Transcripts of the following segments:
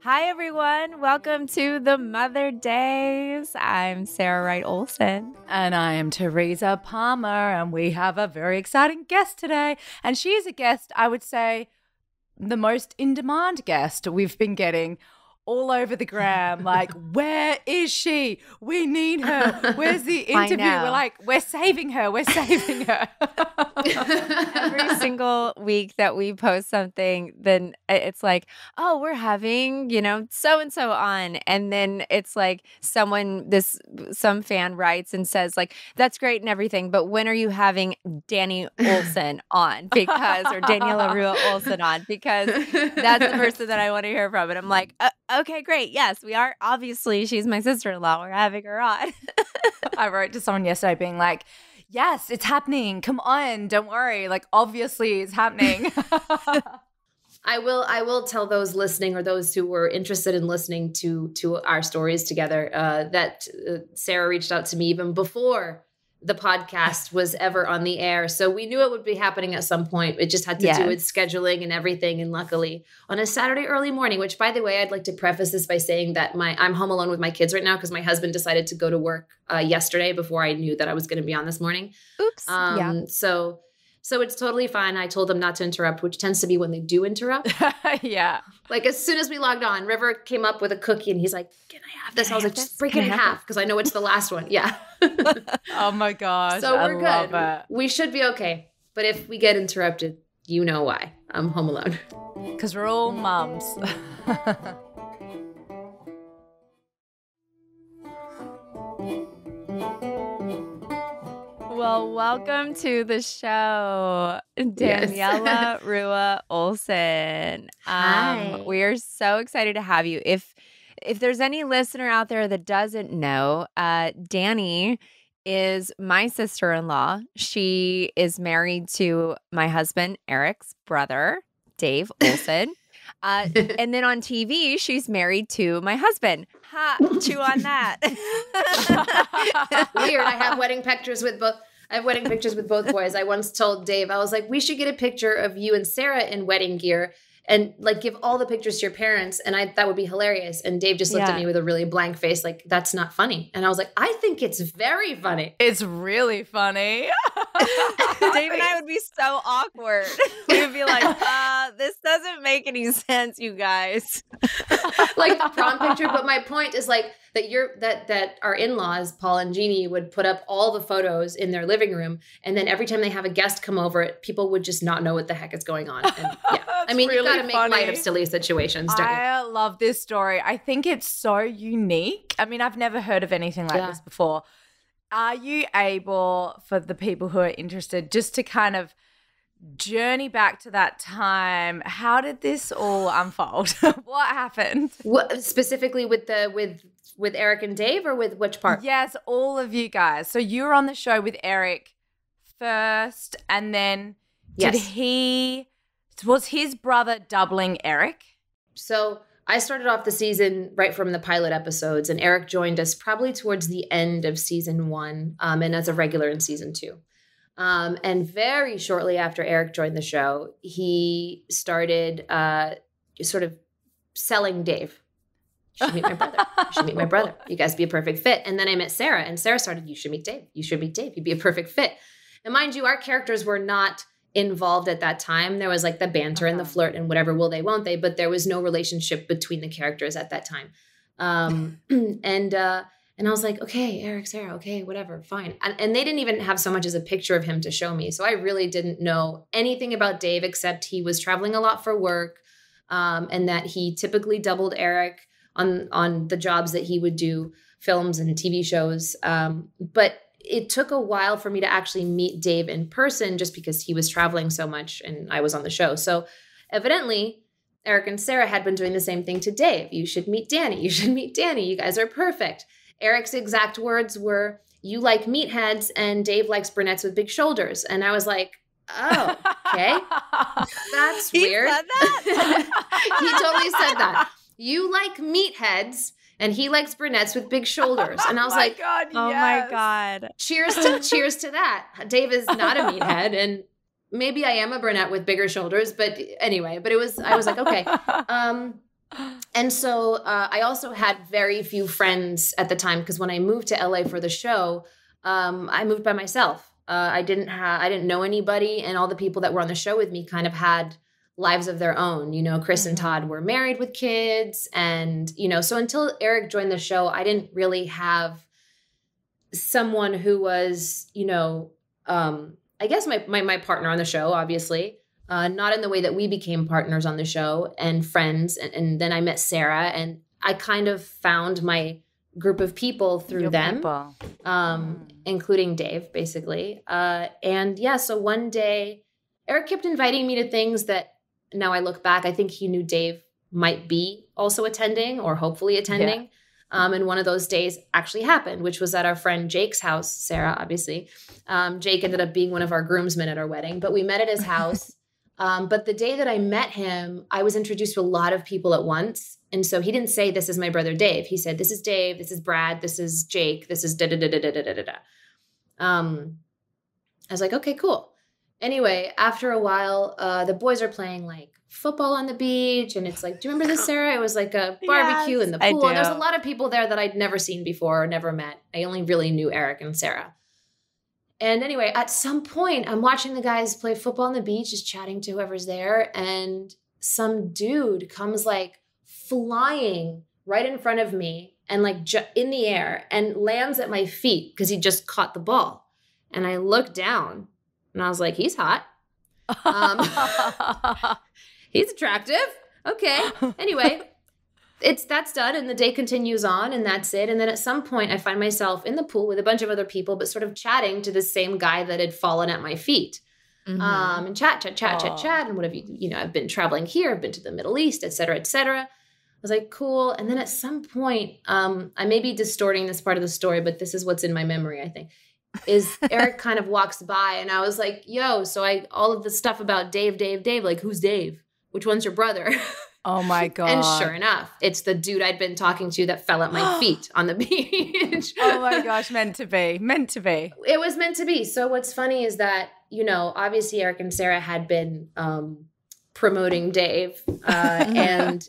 Hi, everyone. Welcome to the Mother Daze. I'm Sarah Wright Olsen. And I am Teresa Palmer, and we have a very exciting guest today. And she is a guest, I would say, the most in-demand guest we've been getting all over the gram. Like, where is she? We need her. Where's the interview? We're like, we're saving her. We're saving her. Every single week that we post something, then it's like, oh, we're having, so-and-so on. And then it's like some fan writes and says like, that's great and everything, but when are you having Dani Olsen on? Or Daniela Ruah Olsen on? Because that's the person that I want to hear from. And I'm like, okay, great. Yes, we are. Obviously, she's my sister-in-law. We're having her on. I wrote to someone yesterday being like, yes, it's happening. Come on. Don't worry. Like, obviously it's happening. I will tell those listening or those who were interested in listening to our stories together that Sarah reached out to me even before the podcast was ever on the air. So we knew it would be happening at some point. It just had to do with scheduling and everything. And luckily on a Saturday early morning, which by the way, I'd like to preface this by saying that I'm home alone with my kids right now because my husband decided to go to work yesterday before I knew that I was going to be on this morning. Oops. So it's totally fine. I told them not to interrupt, which tends to be when they do interrupt. Yeah. Like as soon as we logged on, River came up with a cookie and he's like, can I have this? I was like, just break it in half because I know it's the last one. Yeah. Oh my gosh. So we're love good. It. We should be okay. But if we get interrupted, you know why. I'm home alone. Because we're all mums. Well, welcome to the show, Daniela Ruah Olsen. Hi. We are so excited to have you. If there's any listener out there that doesn't know, Dani is my sister-in-law. She is married to my husband, Eric's brother, Dave Olsen. And then on TV, she's married to my husband. Ha, chew on that. Weird. I have wedding pictures with both boys. I once told Dave, I was like, we should get a picture of you and Sarah in wedding gear and like give all the pictures to your parents. And that would be hilarious. And Dave just looked at me with a really blank face. Like, that's not funny. And I was like, I think it's very funny. It's really funny. Dave and I would be so awkward. We would be like, this doesn't make any sense, you guys. Like the prom picture. But my point is like that our in-laws, Paul and Jeannie, would put up all the photos in their living room. And then every time they have a guest come over, people would just not know what the heck is going on. And I mean, really, you got to make light of silly situations, don't you? I love this story. I think it's so unique. I mean, I've never heard of anything like this before. Are you able, for the people who are interested, just to kind of journey back to that time? How did this all unfold? What happened? Specifically with Eric and Dave, or with which part? Yes, all of you guys. So you were on the show with Eric first, and then was his brother doubling Eric? So I started off the season right from the pilot episodes, and Eric joined us probably towards the end of season 1, and as a regular in season 2. And very shortly after Eric joined the show, he started sort of selling Dave. You should meet my brother. You should meet my brother. You guys be a perfect fit. And then I met Sarah, and Sarah started, you should meet Dave. You should meet Dave. You'd be a perfect fit. And mind you, our characters were not involved at that time. There was like the banter and the flirt and whatever, will they, won't they? But there was no relationship between the characters at that time. And I was like, okay, Eric, Sarah, okay, whatever, fine. And they didn't even have so much as a picture of him to show me. So I really didn't know anything about Dave except he was traveling a lot for work, and that he typically doubled Eric on the jobs that he would do, films and TV shows. But it took a while for me to actually meet Dave in person just because he was traveling so much and I was on the show. So evidently, Eric and Sarah had been doing the same thing to Dave. You should meet Dani. You should meet Dani. You guys are perfect. Eric's exact words were, you like meatheads and Dave likes brunettes with big shoulders. And I was like, oh, okay. That's weird. Said that? He totally said that. You like meatheads and he likes brunettes with big shoulders. And I was like, God, oh yes. my God. Cheers to that. Dave is not a meathead. And maybe I am a brunette with bigger shoulders, but anyway, I was like, okay. And so I also had very few friends at the time because when I moved to LA for the show, I moved by myself. I didn't know anybody, and all the people that were on the show with me kind of had lives of their own. Chris and Todd were married with kids, and so until Eric joined the show, I didn't really have someone who was, I guess my partner on the show, obviously. Not in the way that we became partners on the show and friends. And then I met Sarah, and I kind of found my group of people through them, including Dave, basically. So one day Eric kept inviting me to things that now I look back, I think he knew Dave might be also attending or hopefully attending. Yeah. And one of those days actually happened, which was at our friend Jake's house, Sarah, obviously. Jake ended up being one of our groomsmen at our wedding, but we met at his house. But the day that I met him, I was introduced to a lot of people at once. And so he didn't say, this is my brother Dave. He said, this is Dave, this is Brad, this is Jake, this is da-da-da-da-da-da-da-da. I was like, okay, cool. Anyway, after a while, the boys are playing like football on the beach. And it's like, do you remember this, Sarah? It was like a barbecue in the pool. And there's a lot of people there that I'd never seen before or never met. I only really knew Eric and Sarah. And anyway, at some point, I'm watching the guys play football on the beach, just chatting to whoever's there. And some dude comes like flying right in front of me and like in the air and lands at my feet because he just caught the ball. And I looked down and I was like, he's hot. He's attractive. Okay. Anyway, that's done and the day continues on and that's it. And then at some point I find myself in the pool with a bunch of other people, but sort of chatting to the same guy that had fallen at my feet. And chat. And what have you, I've been traveling here. I've been to the Middle East, et cetera, et cetera. I was like, cool. And then at some point, I may be distorting this part of the story, but this is what's in my memory, I think, is Eric kind of walks by and I was like, yo, so all of the stuff about Dave, like, who's Dave? Which one's your brother? Oh my God. And sure enough, it's the dude I'd been talking to that fell at my feet on the beach. Oh my gosh, meant to be. It was meant to be. So what's funny is that, obviously Eric and Sarah had been promoting Dave and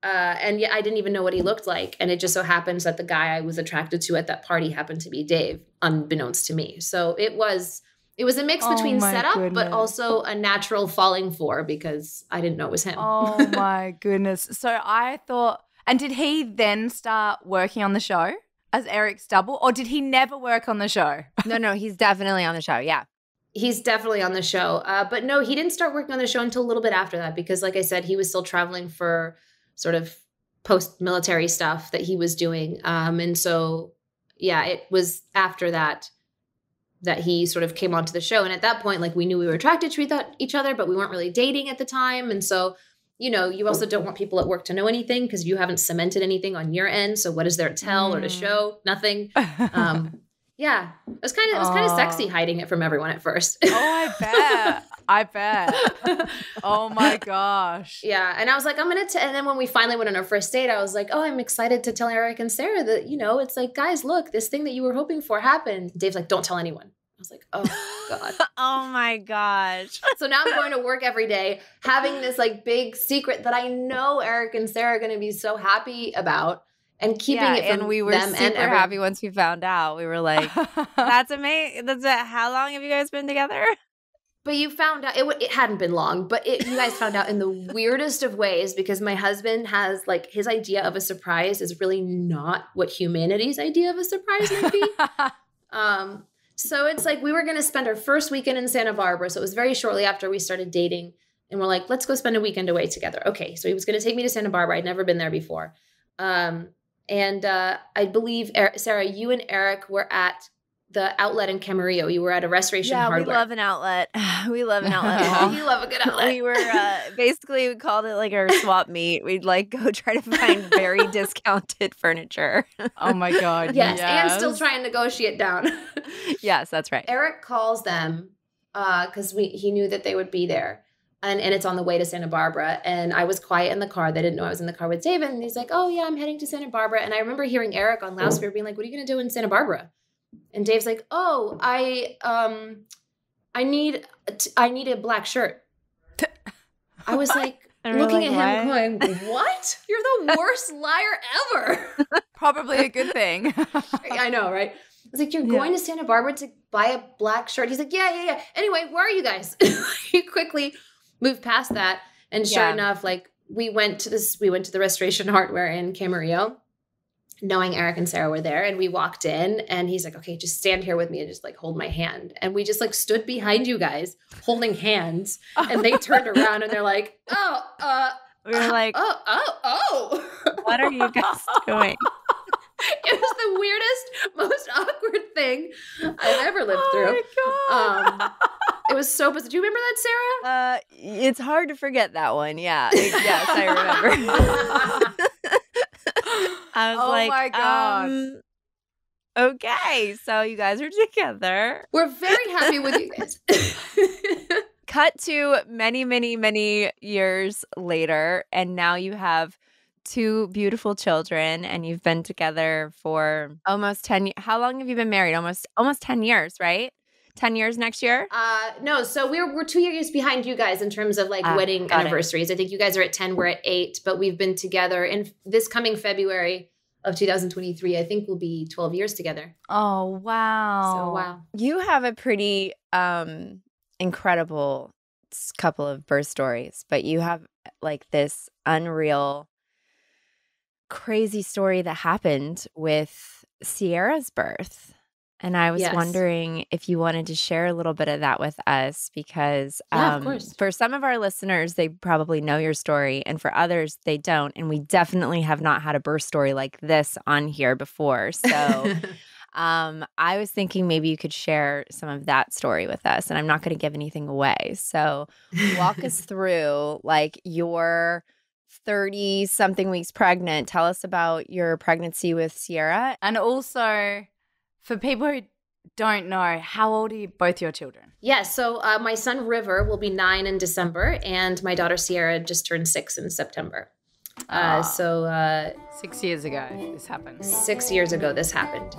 yeah, I didn't even know what he looked like. And it just so happens that the guy I was attracted to at that party happened to be Dave, unbeknownst to me. So it was a mix between setup, but also a natural falling for because I didn't know it was him. Oh my goodness. So I thought, and did he then start working on the show as Eric's double or did he never work on the show? No, he's definitely on the show. Yeah. He's definitely on the show. But no, he didn't start working on the show until a little bit after that because like I said, he was still traveling for sort of post-military stuff that he was doing. And so, yeah, it was after that he sort of came onto the show. And at that point, like we knew we were attracted to each other, but we weren't really dating at the time. And so, you also don't want people at work to know anything because you haven't cemented anything on your end. So what is there to tell or to show? Nothing. Yeah, it was kind of sexy hiding it from everyone at first. Oh, I bet. Oh my gosh. Yeah, and I was like, and then when we finally went on our first date, I was like, oh, I'm excited to tell Eric and Sarah that, it's like, guys, look, this thing that you were hoping for happened. Dave's like, don't tell anyone. I was like, oh God. Oh my gosh. So now I'm going to work every day having this like big secret that I know Eric and Sarah are going to be so happy about. And keeping it from and we were them super happy once we found out. We were like, that's amazing. How long have you guys been together? But you found out, it hadn't been long, but you guys found out in the weirdest of ways because my husband has like, his idea of a surprise is really not what humanity's idea of a surprise might be. So it's like we were going to spend our first weekend in Santa Barbara. So it was very shortly after we started dating. And we're like, let's go spend a weekend away together. Okay, so he was going to take me to Santa Barbara. I'd never been there before. And I believe, Sarah, you and Eric were at the outlet in Camarillo. You were at a restoration hardware. Yeah, we love an outlet. We love an outlet. You love a good outlet. We were basically, we called it like our swap meet. We'd like go try to find very discounted furniture. Oh my God. Yes, and still try and negotiate down. Yes, that's right. Eric calls them because he knew that they would be there. And it's on the way to Santa Barbara. And I was quiet in the car. They didn't know I was in the car with David. And he's like, oh, yeah, I'm heading to Santa Barbara. And I remember hearing Eric on loudspeaker being like, what are you going to do in Santa Barbara? And Dave's like, oh, I I need a black shirt. I was like, looking like, at him going, what? You're the worst liar ever. Probably a good thing. I know, right? I was like, you're going to Santa Barbara to buy a black shirt? He's like, yeah. Anyway, where are you guys? He quickly moved past that. And sure enough, like we went to the Restoration Hardware in Camarillo, knowing Eric and Sarah were there. And we walked in and he's like, okay, just stand here with me and just like hold my hand. And we just like stood behind you guys holding hands. And they turned around and they're like, we were like, oh. What are you guys doing? It was the weirdest, most awkward thing I've ever lived through. Oh my God. It was so bizarre. Do you remember that, Sarah? It's hard to forget that one. Yeah. Yes, I remember. I was like, my God. Okay, so you guys are together. We're very happy with you guys. Cut to many, many, many years later, and now you have 2 beautiful children, and you've been together for almost 10 years. How long have you been married? Almost 10 years, right? 10 years next year? No, so we're 2 years behind you guys in terms of like wedding anniversaries. I think you guys are at 10, we're at 8, but we've been together in this coming February of 2023. I think we'll be 12 years together. Oh, wow. So wow. You have a pretty incredible couple of birth stories, but you have like this unreal, crazy story that happened with Sierra's birth. And I was wondering if you wanted to share a little bit of that with us, because of course. For some of our listeners, they probably know your story, and for others, they don't. And we definitely have not had a birth story like this on here before. So I was thinking maybe you could share some of that story with us, and I'm not going to give anything away. So walk us through like your 30-something weeks pregnant. Tell us about your pregnancy with Sierra. And also, for people who don't know, how old are both your children? Yes. So my son River will be 9 in December, and my daughter Sierra just turned 6 in September. 6 years ago this happened. 6 years ago this happened.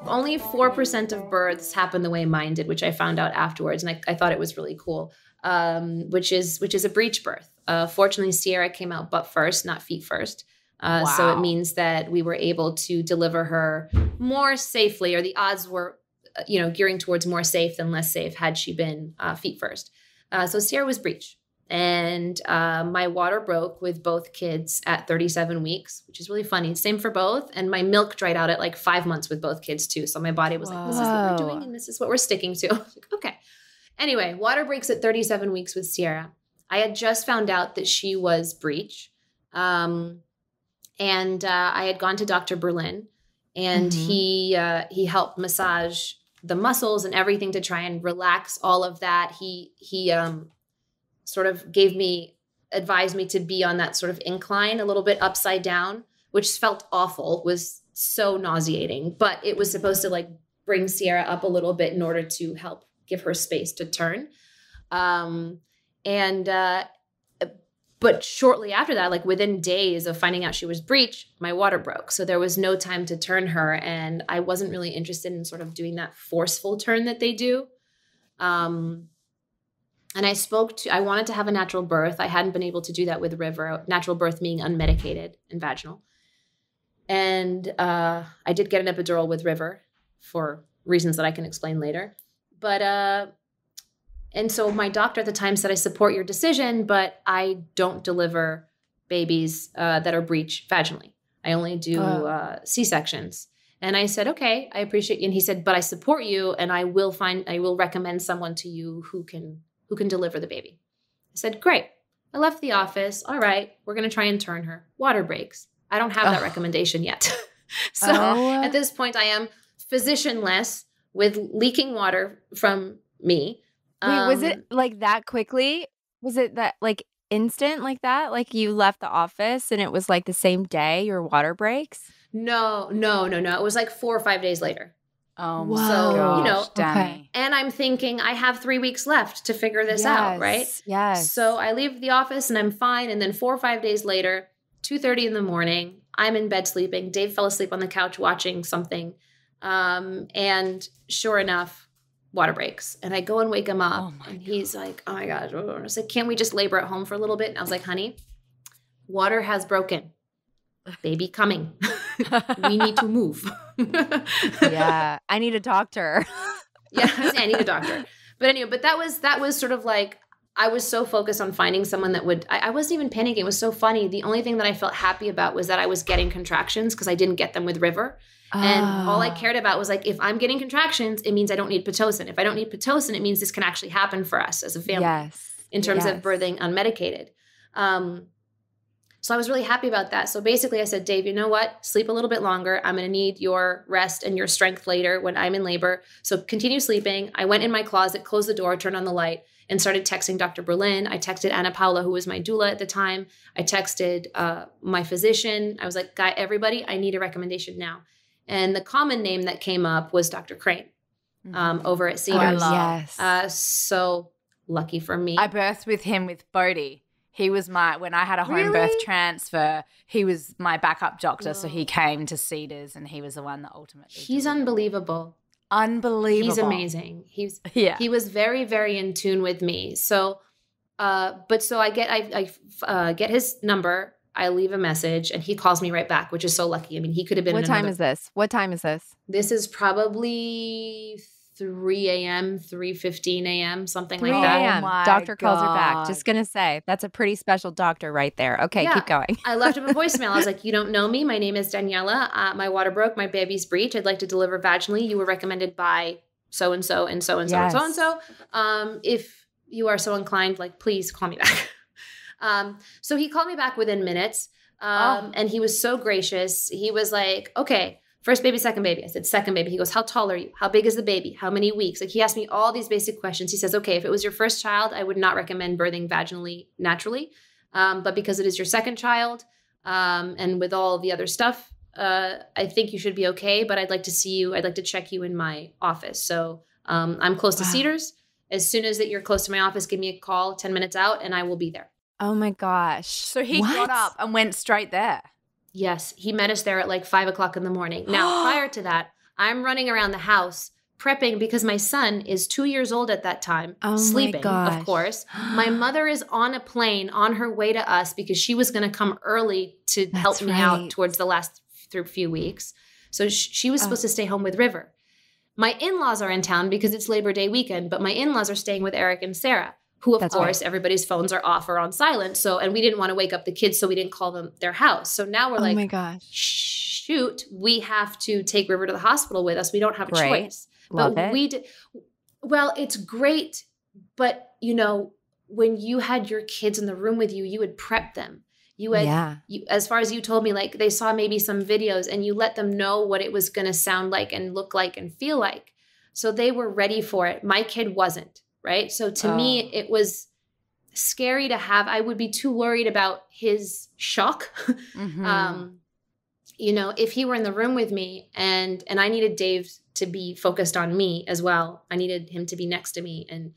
Only 4% of births happen the way mine did, which I found out afterwards, and I thought it was really cool. Which is a breech birth. Fortunately, Sierra came out butt first, not feet first. So it means that we were able to deliver her more safely, or the odds were, gearing towards more safe than less safe had she been feet first. So Sierra was breech. And my water broke with both kids at 37 weeks, which is really funny. Same for both. And my milk dried out at like 5 months with both kids too. So my body was like, this is what we're doing and this is what we're sticking to. I was like, okay. Anyway, water breaks at 37 weeks with Sierra. I had just found out that she was breech. And I had gone to Dr. Berlin, and he helped massage the muscles and everything to try and relax all of that. He sort of advised me to be on that sort of incline, a little bit upside down, which felt awful, was so nauseating, but it was supposed to like bring Sierra up a little bit in order to help give her space to turn. But shortly after that, like within days of finding out she was breech, my water broke. So there was no time to turn her. And I wasn't really interested in sort of doing that forceful turn that they do. And I wanted to have a natural birth. I hadn't been able to do that with River, natural birth being unmedicated and vaginal. And I did get an epidural with River for reasons that I can explain later. But, and so my doctor at the time said, I support your decision, but I don't deliver babies that are breech vaginally. I only do C-sections. And I said, okay, I appreciate you. And he said, but I support you, and I will recommend someone to you who can deliver the baby. I said, great. I left the office. All right, we're going to try and turn her. Water breaks. I don't have that recommendation yet. So at this point, I am physicianless with leaking water from me. Wait, was it like that quickly? Was it that like instant like that? Like you left the office and it was like the same day your water breaks? No. It was like 4 or 5 days later. Oh, wow. So, Dani. Okay. And I'm thinking I have 3 weeks left to figure this out, right? Yes. So I leave the office and I'm fine. And then 4 or 5 days later, 2:30 in the morning, I'm in bed sleeping. Dave fell asleep on the couch watching something. And sure enough, water breaks. And I go and wake him up. And he's like, oh my gosh. I was like, can't we just labor at home for a little bit? And I was like, honey, water has broken. Baby coming. We need to move. Yeah. I need a doctor. Yeah, I need a doctor. But anyway, but that was sort of like, I was so focused on finding someone that would, I wasn't even panicking. It was so funny. The only thing that I felt happy about was that I was getting contractions because I didn't get them with River. And all I cared about was like, if I'm getting contractions, it means I don't need Pitocin. If I don't need Pitocin, it means this can actually happen for us as a family in terms of birthing unmedicated. So I was really happy about that. So basically I said, Dave, you know what? Sleep a little bit longer. I'm going to need your rest and your strength later when I'm in labor. So continue sleeping. I went in my closet, closed the door, turned on the light, and started texting Dr. Berlin. I texted Anna Paula, who was my doula at the time. I texted my physician. I was like, everybody, I need a recommendation now. And the common name that came up was Dr. Crane over at Cedars. So lucky for me. I birthed with him with Bodhi. He was when I had a home birth transfer, he was my backup doctor. So he came to Cedars and he was the one that ultimately. He's unbelievable. Unbelievable. He's amazing. He was very, very in tune with me. So, so I get his number. I leave a message and he calls me right back, which is so lucky. I mean, he could have been. What time is this? This is probably 3 a.m., 3:15 a.m., something like that. 3 a.m. Doctor calls her back. Just going to say, that's a pretty special doctor right there. Okay, keep going. I left him a voicemail. I was like, you don't know me. My name is Daniela. My water broke. My baby's breech. I'd like to deliver vaginally. You were recommended by so-and-so and so-and-so and so-and-so. If you are so inclined, like, please call me back. So he called me back within minutes. And he was so gracious. He was like, okay, first baby, second baby. I said, second baby. He goes, how tall are you? How big is the baby? How many weeks? Like, he asked me all these basic questions. He says, okay, if it was your first child, I would not recommend birthing vaginally naturally. But because it is your second child, and with all the other stuff, I think you should be okay. But I'd like to see you. I'd like to check you in my office. So I'm close to Cedars. As soon as that you're close to my office, give me a call 10 minutes out and I will be there. Oh my gosh. So he got up and went straight there. Yes. He met us there at like 5 o'clock in the morning. Now, prior to that, I'm running around the house prepping because my son is 2 years old at that time, sleeping, of course. My mother is on a plane on her way to us because she was going to come early to help me out towards the last few weeks. So she was supposed to stay home with River. My in-laws are in town because it's Labor Day weekend, but my in-laws are staying with Eric and Sarah, who, of course, everybody's phones are off or on silent. So, and we didn't want to wake up the kids, so we didn't call them their house. So now we're like, my gosh, shoot, we have to take River to the hospital with us. We don't have a choice. Love but it. Well, it's great. But, you know, when you had your kids in the room with you, you would prep them. You had, as far as you told me, like they saw maybe some videos and you let them know what it was going to sound like and look like and feel like. So they were ready for it. My kid wasn't. Right. So to me, it was scary to have. I would be too worried about his shock. You know, if he were in the room with me and I needed Dave to be focused on me as well. I needed him to be next to me. And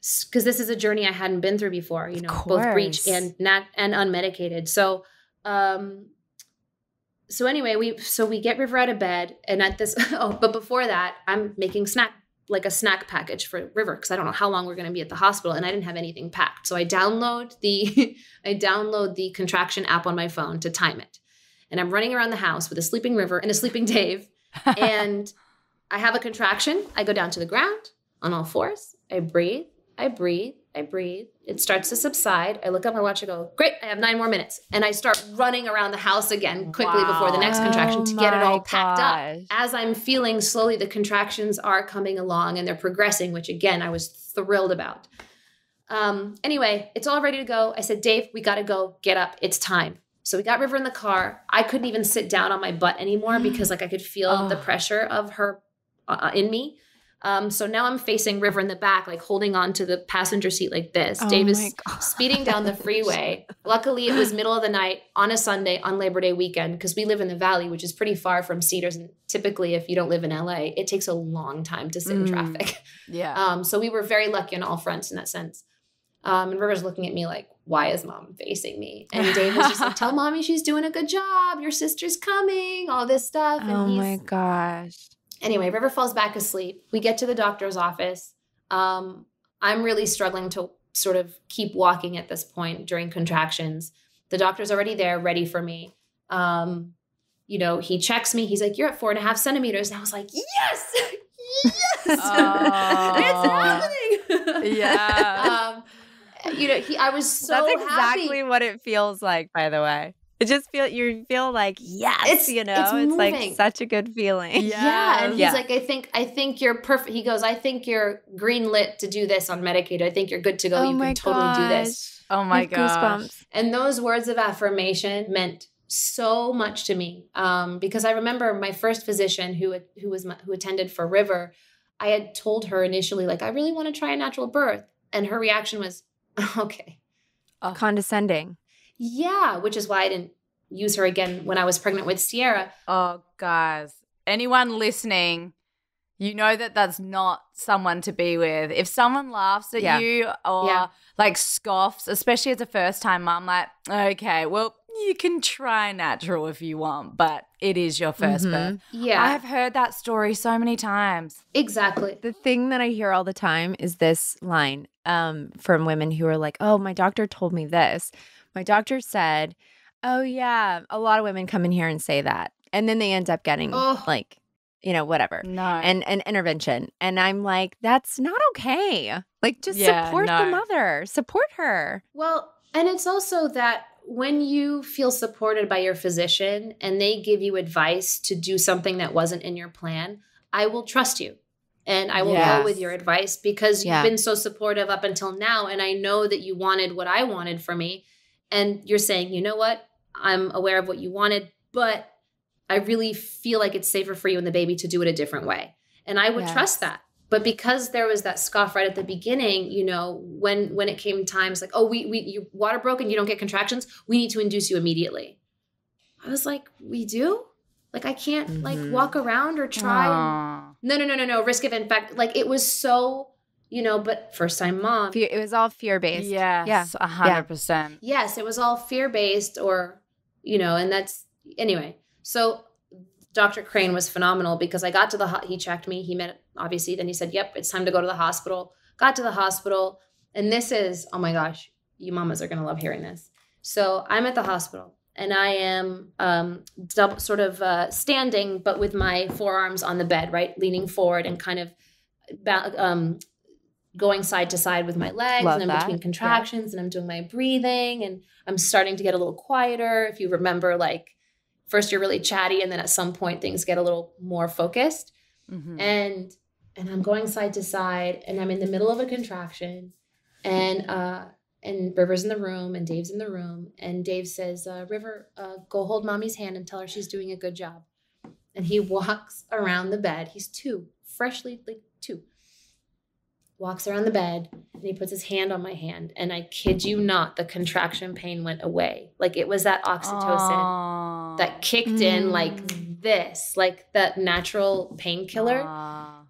because this is a journey I hadn't been through before, you know, both breech and unmedicated. So, so anyway, we get River out of bed and at this, but before that, I'm making a snack package for River because I don't know how long we're going to be at the hospital and I didn't have anything packed. So I download the contraction app on my phone to time it. And I'm running around the house with a sleeping River and a sleeping Dave. And I have a contraction. I go down to the ground on all fours. I breathe. It starts to subside. I look up my watch. I go, great, I have 9 more minutes. And I start running around the house again quickly before the next contraction to get it all packed up. As I'm feeling slowly, the contractions are coming along and they're progressing, which again, I was thrilled about. Anyway, it's all ready to go. I said, Dave, we got to go. Get up. It's time. So we got River in the car. I couldn't even sit down on my butt anymore because like I could feel the pressure of her in me. So now I'm facing River in the back, like holding on to the passenger seat like this. Dave is speeding down the freeway. Luckily, it was middle of the night on a Sunday on Labor Day weekend because we live in the Valley, which is pretty far from Cedars. And typically, if you don't live in LA, it takes a long time to sit in traffic. So we were very lucky on all fronts in that sense. And River's looking at me like, why is mom facing me? And Dave was just like, tell mommy she's doing a good job. Your sister's coming, all this stuff. And Oh my gosh. Anyway, River falls back asleep. We get to the doctor's office. I'm really struggling to sort of keep walking at this point during contractions. The doctor's already there, ready for me. He checks me. He's like, you're at 4.5 centimeters. And I was like, yes, yes, it's happening. Yeah. I was so That's exactly happy. what it feels like, by the way. It just you feel like, yes, It's it's like moving. such a good feeling. Yeah. And he's like, I think you're perfect. He goes, I think you're green lit to do this on Medicaid. I think you're good to go. You can totally do this. Oh my gosh. Goosebumps. And those words of affirmation meant so much to me. Because I remember my first physician who attended for River, I had told her initially, like, I really want to try a natural birth. And her reaction was, okay. Condescending. Yeah, which is why I didn't use her again when I was pregnant with Sierra. Oh, guys, anyone listening, you know that that's not someone to be with. If someone laughs at you or like scoffs, especially as a first-time mom, like, okay, well, you can try natural if you want, but it is your first birth. Yeah. I have heard that story so many times. Exactly. The thing that I hear all the time is this line from women who are like, oh, my doctor told me this. My doctor said, oh, yeah, a lot of women come in here and say that. And then they end up getting whatever. No. And an intervention. And I'm like, that's not okay. Like, just support the mother. Support her. Well, and it's also that when you feel supported by your physician and they give you advice to do something that wasn't in your plan, I will trust you. And I will go with your advice because you've been so supportive up until now. And I know that you wanted what I wanted for me. And you're saying, you know what? I'm aware of what you wanted, but I really feel like it's safer for you and the baby to do it a different way. And I would trust that. But because there was that scoff right at the beginning, when it came times like, oh, you water broken, you don't get contractions, we need to induce you immediately. I was like, we do? Like, I can't walk around or try. No. Risk of infection. Like, it was so, but first time mom. It was all fear-based. Yes, 100%. Yes, it was all fear-based or, and that's, anyway. So Dr. Crane was phenomenal because I got to he checked me. He met, obviously, then he said, yep, it's time to go to the hospital. Got to the hospital. And this is, oh my gosh, you mamas are going to love hearing this. So I'm at the hospital and I am standing, but with my forearms on the bed, right? Leaning forward and kind of going side to side with my legs. Love and I'm between contractions and I'm doing my breathing and I'm starting to get a little quieter. If you remember, like, first you're really chatty and then at some point things get a little more focused. Mm-hmm. And I'm going side to side and I'm in the middle of a contraction and River's in the room and Dave's in the room and Dave says, River, go hold mommy's hand and tell her she's doing a good job. And he walks around the bed. He's freshly 2. Walks around the bed and he puts his hand on my hand. And I kid you not, the contraction pain went away. Like it was that oxytocin that kicked in like this, like that natural painkiller.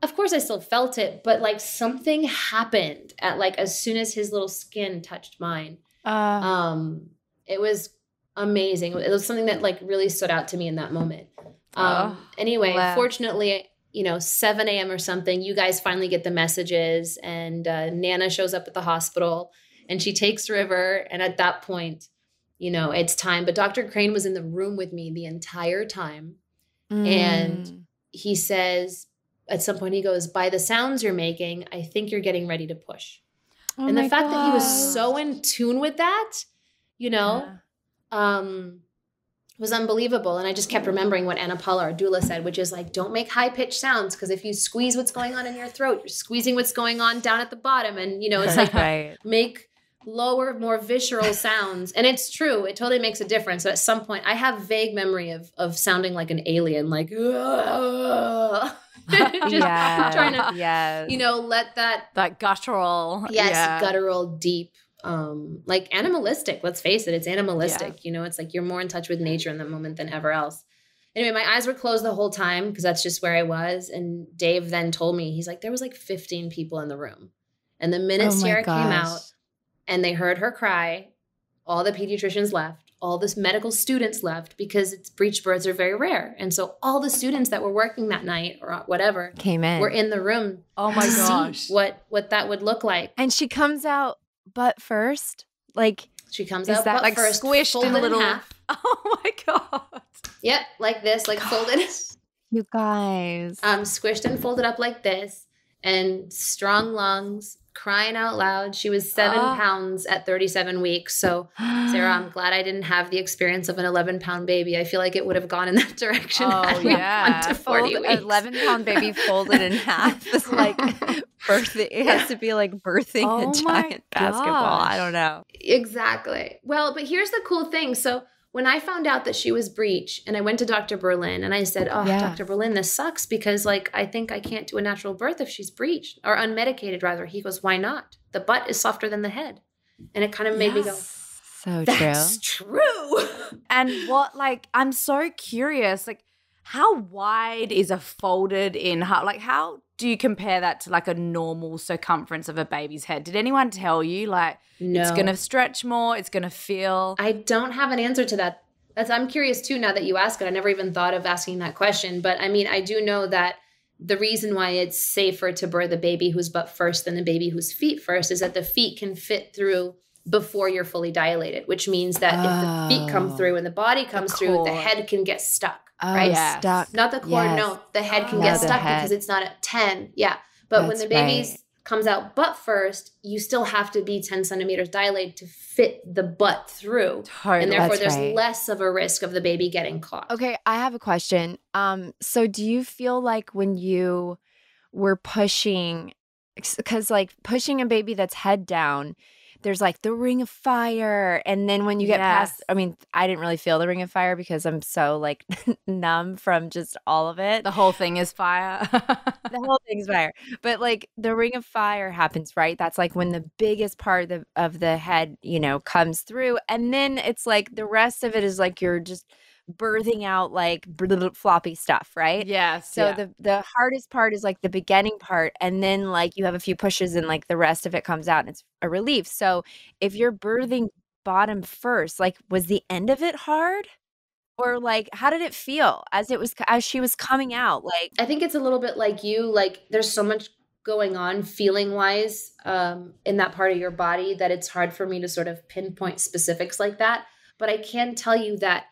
Of course I still felt it, but like something happened at like as soon as his little skin touched mine. It was amazing. It was something that like really stood out to me in that moment. Anyway, fortunately, 7 a.m. or something, you guys finally get the messages and Nana shows up at the hospital and she takes River. And at that point, it's time. But Dr. Crane was in the room with me the entire time. And he says, at some point he goes, by the sounds you're making, I think you're getting ready to push. And the fact that he was so in tune with that, was unbelievable. And I just kept remembering what Anna Paula, our doula, said, which is like, don't make high-pitched sounds because if you squeeze what's going on in your throat, you're squeezing what's going on down at the bottom. And, it's like make lower, more visceral sounds. And it's true. It totally makes a difference. So at some point, I have vague memory of sounding like an alien, like, just trying to, let that guttural. Yes, guttural, deep. Like animalistic, let's face it, it's animalistic. It's like you're more in touch with nature in that moment than ever else. Anyway, my eyes were closed the whole time because that's just where I was. And Dave then told me, he's like, there was like 15 people in the room. And the minute Sierra came out and they heard her cry. All the pediatricians left. All the medical students left because breech births are very rare. And so all the students that were working that night or whatever were in the room. Oh my gosh. See what that would look like. And she comes out butt first. Like she comes is out that butt like first, squished in a little half. Oh my God. Yep, like this, like folded. You guys. Squished and folded up like this, and strong lungs, crying out loud. She was 7 pounds at 37 weeks. So, Sarah, I'm glad I didn't have the experience of an 11-pound baby. I feel like it would have gone in that direction. Oh, yeah. To 40 weeks. An 11-pound baby folded in half is like birthing. It has to be like birthing a giant basketball. I don't know. Exactly. Well, but here's the cool thing. So when I found out that she was breech and I went to Dr. Berlin and I said, Dr. Berlin, this sucks because like, I think I can't do a natural birth if she's breech or unmedicated rather. He goes, why not? The butt is softer than the head. And it kind of made me go, so that's true. And what, like, I'm so curious, like, how wide is a folded in heart? Like, how do you compare that to like a normal circumference of a baby's head? Did anyone tell you like it's going to stretch more? It's going to feel? I don't have an answer to that. I'm curious too, now that you ask it. I never even thought of asking that question. But I mean, I do know that the reason why it's safer to birth a baby who's butt first than a baby whose feet first is that the feet can fit through before you're fully dilated, which means that if the feet come through and the body comes through, the head can get stuck. Right? Yes. Stuck. Not the core, no. The head can get stuck because it's not at 10. Yeah. But when the baby comes out butt first, you still have to be 10 centimeters dilated to fit the butt through. Totally. And therefore there's less of a risk of the baby getting caught. Okay, I have a question. So do you feel like when you were pushing, because like pushing a baby that's head down, there's like the ring of fire. And then when you get past, I mean, I didn't really feel the ring of fire because I'm so like numb from just all of it. The whole thing is fire. The whole thing's fire. But like the ring of fire happens, right? That's like when the biggest part of the head, you know, comes through. And then it's like the rest of it is like you're just birthing out like floppy stuff, right? Yes. So the hardest part is like the beginning part, and then like you have a few pushes and like the rest of it comes out and it's a relief. So if you're birthing bottom first, like was the end of it hard? Or like how did it feel as she was coming out? Like I think it's a little bit like you, like there's so much going on feeling wise in that part of your body that it's hard for me to sort of pinpoint specifics like that. But I can tell you that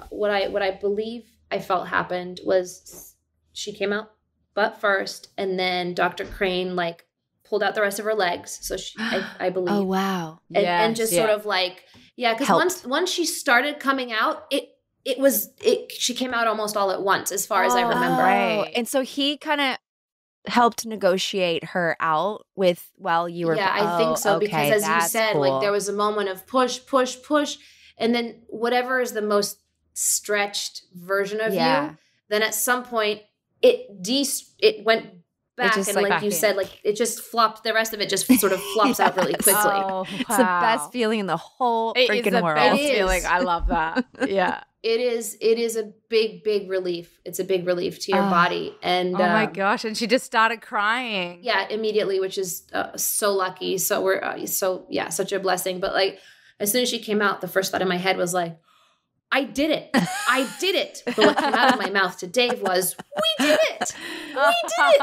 what I believe I felt happened was she came out butt first, and then Dr. Crane like pulled out the rest of her legs. So I believe. Oh wow! And just sort of like because once she started coming out, she came out almost all at once as far as I remember. Right, and so he kind of helped negotiate her out with while you were. Yeah, I think so because as you said, like there was a moment of push. And then whatever is the most stretched version of you, then at some point it went back, and like you said, like it just flopped. The rest of it just sort of flops out really quickly. Oh, It's the best feeling in the whole freaking world. It is the best feeling. I love that. Yeah. It is a big relief. It's a big relief to your body. And oh my gosh. And she just started crying. Yeah, immediately, which is so lucky. So we're such a blessing. But like, as soon as she came out, the first thought in my head was like, I did it. I did it. But what came out of my mouth to Dave was, we did it. We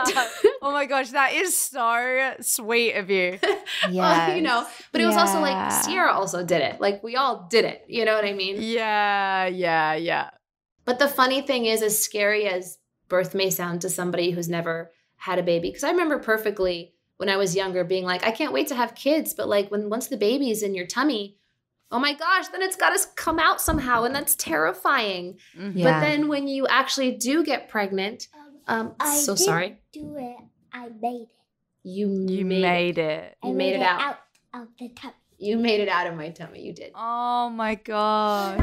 did it. Oh my gosh, that is so sweet of you. Yeah. You know, but it was also like Sierra also did it. Like we all did it. You know what I mean? Yeah. But the funny thing is, as scary as birth may sound to somebody who's never had a baby, because I remember perfectly when I was younger being like, I can't wait to have kids. But like once the baby's in your tummy, oh my gosh, then it's got to come out somehow. And that's terrifying. Mm-hmm. But then when you actually do get pregnant, sorry. Do it. I made it. You made it. You made it out of the tummy. You made it out of my tummy. You did. Oh my gosh.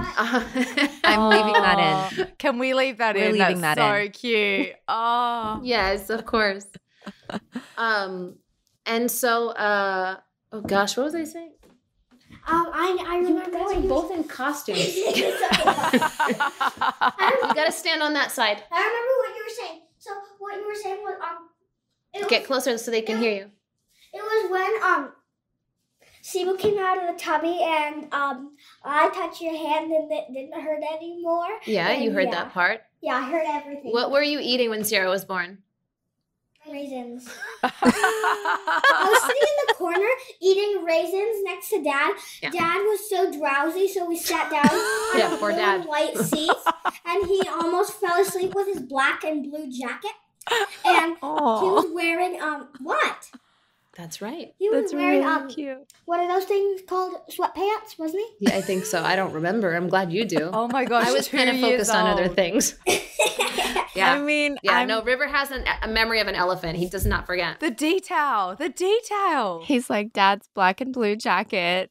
I'm leaving that in. Can we leave that in? We're leaving That's that so cute. Oh. Yes, of course. And so, oh gosh, what was I saying? I remember you guys are both in costumes. You gotta stand on that side. I remember what you were saying. So what you were saying was get closer so they can hear you. It was when Sibu came out of the tummy, and I touched your hand, and it didn't hurt anymore. Yeah, And you heard that part. Yeah, I heard everything. What were you eating when Sierra was born? Raisins. I was sitting in the corner eating raisins next to Dad. Yeah. Dad was so drowsy, so we sat down on Yeah, a poor blue Dad. and white seats, and he almost fell asleep with his black and blue jacket. And he was wearing what? That's right. He was That's wearing really cute. what are those things called? Sweatpants, wasn't he? Yeah, I think so. I don't remember. I'm glad you do. Oh my gosh, I was kind of focused on other things. Yeah. I mean, Yeah, no, River has a memory of an elephant. He does not forget. The detail. he's like Dad's black and blue jacket.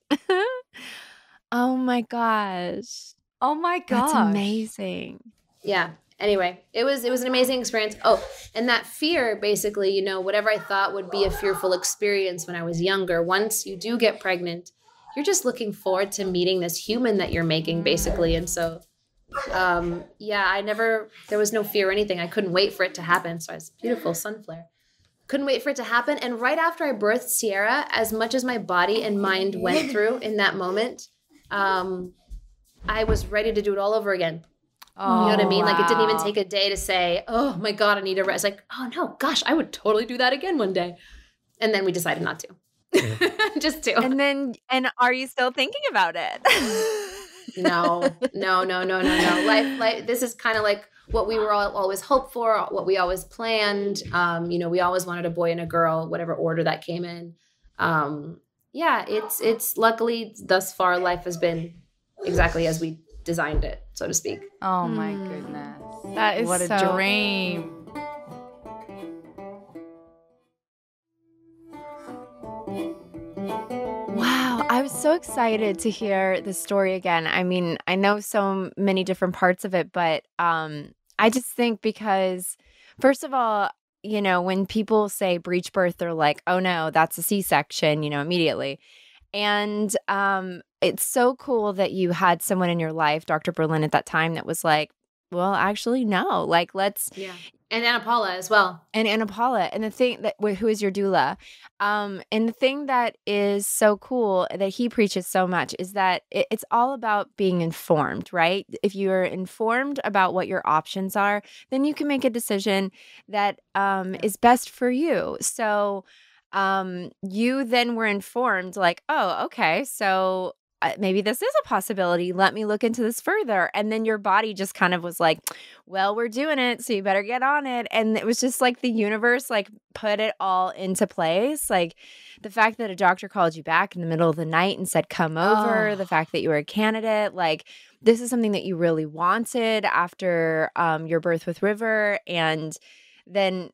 Oh my gosh. Oh my gosh. That's amazing. Yeah. Anyway, it was an amazing experience. Oh, and that fear, basically, you know, whatever I thought would be a fearful experience when I was younger, once you do get pregnant, you're just looking forward to meeting this human that you're making, basically. And so, yeah, there was no fear or anything. I couldn't wait for it to happen. So I was beautiful sun flare. Couldn't wait for it to happen. And right after I birthed Sierra, as much as my body and mind went through in that moment, I was ready to do it all over again. Oh, You know what I mean? Like, it didn't even wow. take a day to say, oh my God, I need a rest. Like, oh no, gosh, I would totally do that again one day. And then we decided not to. Just to. And are you still thinking about it? No. Life, this is kind of like what we were always hoped for, what we always planned. You know, we always wanted a boy and a girl, whatever order that came in. Yeah, it's luckily thus far life has been exactly as we designed it, so to speak. Oh my goodness. That is what a so dream. Wow, I was so excited to hear the story again. I mean, I know so many different parts of it, but I just think because, first of all, you know, when people say breech birth, they're like, oh no, that's a C-section, you know, immediately. And it's so cool that you had someone in your life, Dr. Berlin at that time, that was like, well, actually, no, like, let's. Yeah. And Anna Paula as well. And Anna Paula. And the thing that, who is your doula? And the thing that is so cool that he preaches so much is that it's all about being informed, right? If you're informed about what your options are, then you can make a decision that is best for you. So you then were informed like, oh, okay, so maybe this is a possibility. Let me look into this further. And then your body just kind of was like, well, we're doing it, so you better get on it. And it was just like the universe like put it all into place. Like the fact that a doctor called you back in the middle of the night and said, come over, the fact that you were a candidate, like this is something that you really wanted after your birth with River. And then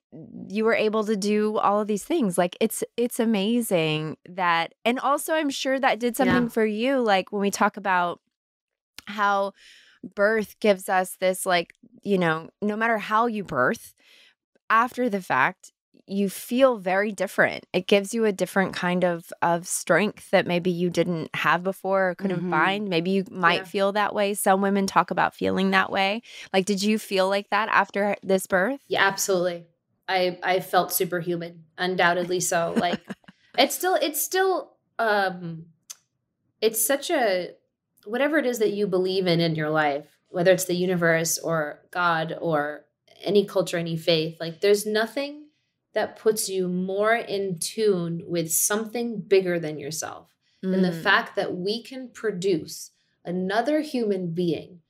you were able to do all of these things. Like it's amazing that, and also I'm sure that did something for you. Like when we talk about how birth gives us this, like, you know, no matter how you birth, after the fact, you feel very different. It gives you a different kind of strength that maybe you didn't have before or couldn't find. Maybe you might feel that way. Some women talk about feeling that way. Like, did you feel like that after this birth? Yeah, absolutely. I felt superhuman, undoubtedly so. Like it's such a, whatever it is that you believe in your life, whether it's the universe or God or any culture, any faith, like there's nothing that puts you more in tune with something bigger than yourself than the fact that we can produce another human being,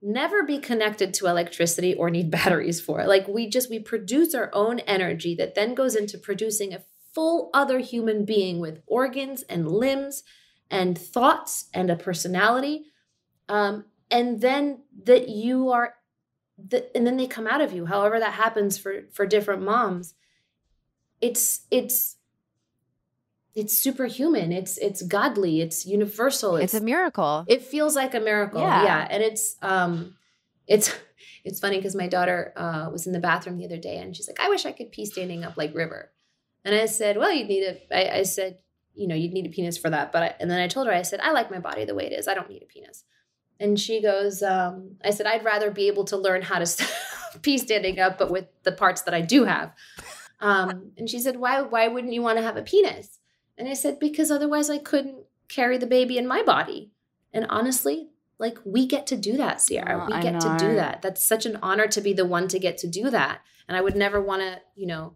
never be connected to electricity or need batteries for it. Like we produce our own energy that then goes into producing a full other human being with organs and limbs and thoughts and a personality. And then that you are, and then they come out of you, however that happens for different moms. It's superhuman. It's godly. It's universal. It's a miracle. It feels like a miracle. Yeah. And it's funny because my daughter was in the bathroom the other day and she's like, I wish I could pee standing up like River. And I said, well, you'd need you'd need a penis for that. And then I told her, I said, I like my body the way it is. I don't need a penis. And she goes, I said, I'd rather be able to learn how to pee standing up, but with the parts that I do have. And she said, why wouldn't you want to have a penis? And I said, because otherwise I couldn't carry the baby in my body. And honestly, like, we get to do that, Sierra. We get to do that. That's such an honor to be the one to get to do that. And I would never want to, you know,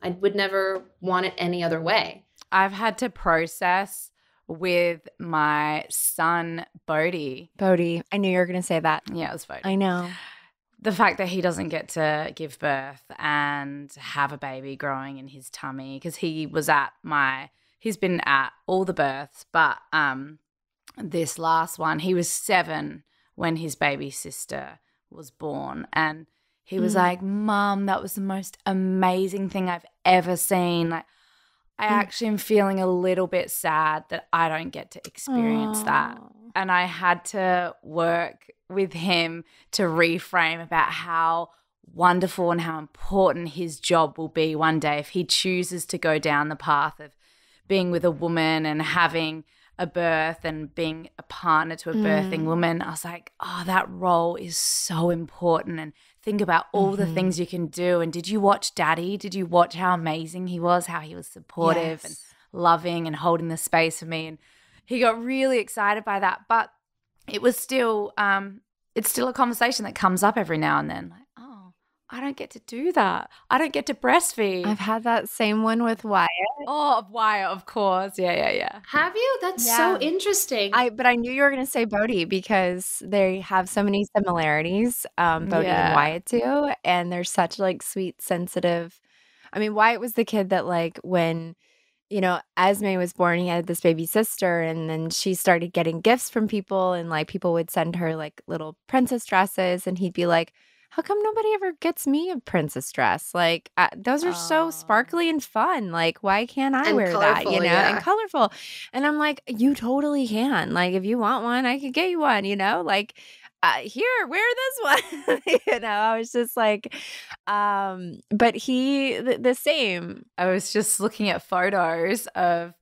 I would never want it any other way. I've had to process with my son, Bodhi. Bodhi. I knew you were going to say that. Yeah, it was Bodhi. I know. The fact that he doesn't get to give birth and have a baby growing in his tummy, because he's been at all the births, but this last one, he was 7 when his baby sister was born. And he was like, Mom, that was the most amazing thing I've ever seen. Like, I actually am feeling a little bit sad that I don't get to experience that. And I had to work with him to reframe about how wonderful and how important his job will be one day if he chooses to go down the path of being with a woman and having a birth and being a partner to a birthing woman. I was like, oh, that role is so important, and think about all the things you can do. And did you watch Daddy? Did you watch how amazing he was, how he was supportive and loving and holding the space for me? And he got really excited by that. But it was still it's still a conversation that comes up every now and then. Like, oh, I don't get to do that. I don't get to breastfeed. I've had that same one with Wyatt. Oh, Wyatt, of course. Yeah. Have you? That's so interesting. But I knew you were going to say Bodhi because they have so many similarities, Bodhi and Wyatt do. And they're such like sweet, sensitive. I mean, Wyatt was the kid that like when, you know, Esme was born, he had this baby sister, and then she started getting gifts from people, and like people would send her like little princess dresses, and he'd be like, how come nobody ever gets me a princess dress? Like, those are so sparkly and fun. Like, why can't I wear that, you know, and colorful? And I'm like, you totally can. Like, if you want one, I could get you one, you know, like, here, wear this one. You know, I was just like, but the same. I was just looking at photos of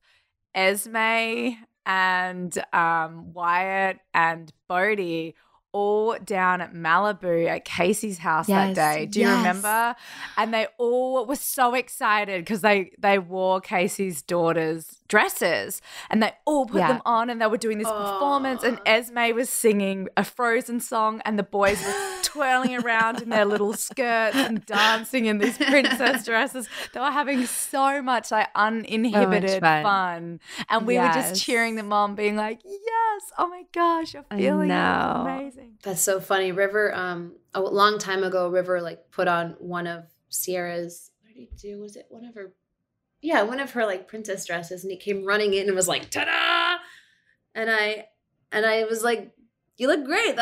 Esme and Wyatt and Bodhi all down at Malibu at Casey's house that day. Do you remember? And they all were so excited because they wore Casey's daughter's dresses, and they all put them on, and they were doing this performance, and Esme was singing a Frozen song, and the boys were twirling around in their little skirts and dancing in these princess dresses. They were having so much like uninhibited fun. And we were just cheering them on, being like, yes, oh my gosh, you're feeling it. It's amazing. That's so funny. River, a long time ago, River like put on one of Sierra's, what did he do? Was it one of her? Yeah, one of her like princess dresses, and he came running in and was like, ta-da! And I was like, you look great.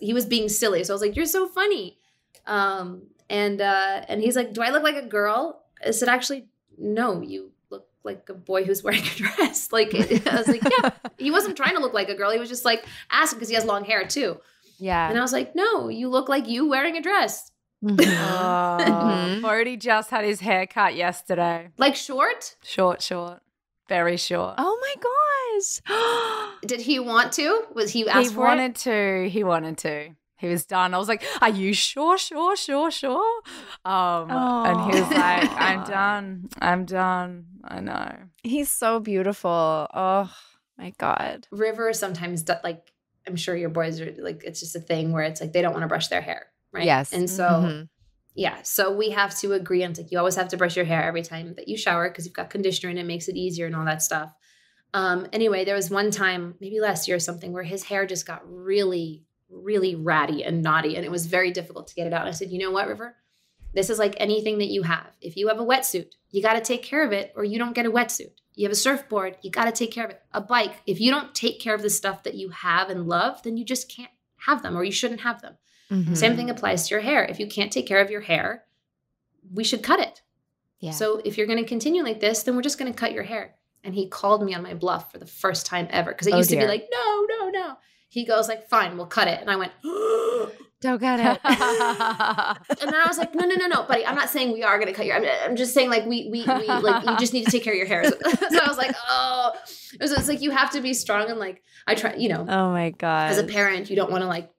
He was being silly. So I was like, you're so funny. And he's like, do I look like a girl? I said, actually, no, you look like a boy who's wearing a dress. Like, I was like, yeah. He wasn't trying to look like a girl. He was just like asking because he has long hair too. Yeah. And I was like, no, you look like you wearing a dress. Already just had his hair cut yesterday. Like short? Short. Very short. Oh my gosh. Did he want to? Was he asked for it? He wanted to. He was done. I was like, are you sure? And he was like, I'm done. I know. He's so beautiful. Oh my God. River sometimes, like, I'm sure your boys are like, it's just a thing where it's like they don't want to brush their hair. Right. Yes. And so, so we have to agree on like, you always have to brush your hair every time that you shower because you've got conditioner and it makes it easier and all that stuff. Anyway, there was one time, maybe last year or something, where his hair just got really, really ratty and knotty, and it was very difficult to get it out. And I said, you know what, River? This is like anything that you have. If you have a wetsuit, you got to take care of it or you don't get a wetsuit. You have a surfboard, you got to take care of it. A bike, if you don't take care of the stuff that you have and love, then you just can't have them or you shouldn't have them. Same thing applies to your hair. If you can't take care of your hair, we should cut it. Yeah. So if you're going to continue like this, then we're just going to cut your hair. And he called me on my bluff for the first time ever because it used to be like, no. He goes like, fine, we'll cut it. And I went, don't cut it. And then I was like, no, buddy, I'm not saying we are going to cut your hair. I'm just saying like we like you just need to take care of your hair. So I was like, it's like you have to be strong and like I try, you know. Oh my God. As a parent, you don't want to like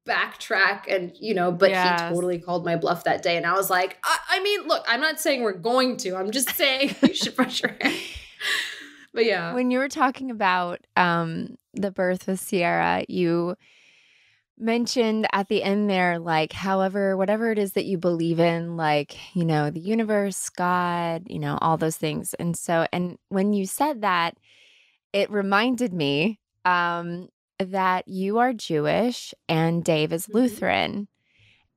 backtrack and, you know, but he totally called my bluff that day. And I was like, I mean, look, I'm not saying we're going to. I'm just saying you should brush your hair. But yeah. When you were talking about the birth of Sierra, you mentioned at the end there, like, however, whatever it is that you believe in, like, the universe, God, all those things. And when you said that, it reminded me that you are Jewish and Dave is Lutheran.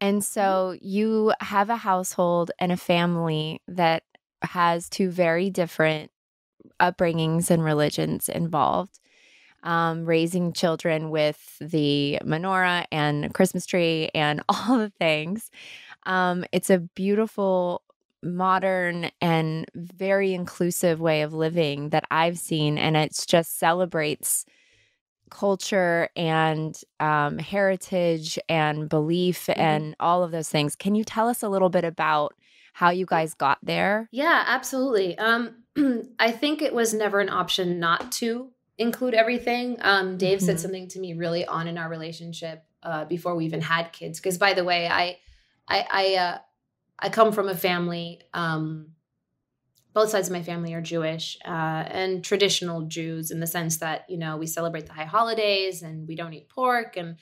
And so you have a household and a family that has two very different upbringings and religions involved. Raising children with the menorah and Christmas tree and all the things. It's a beautiful, modern, and very inclusive way of living that I've seen. And it just celebrates culture and heritage and belief and all of those things. Can you tell us a little bit about how you guys got there? Yeah, absolutely. I think it was never an option not to include everything. Dave said something to me really on in our relationship before we even had kids. Because by the way, I come from a family. Both sides of my family are Jewish and traditional Jews in the sense that we celebrate the high holidays and we don't eat pork and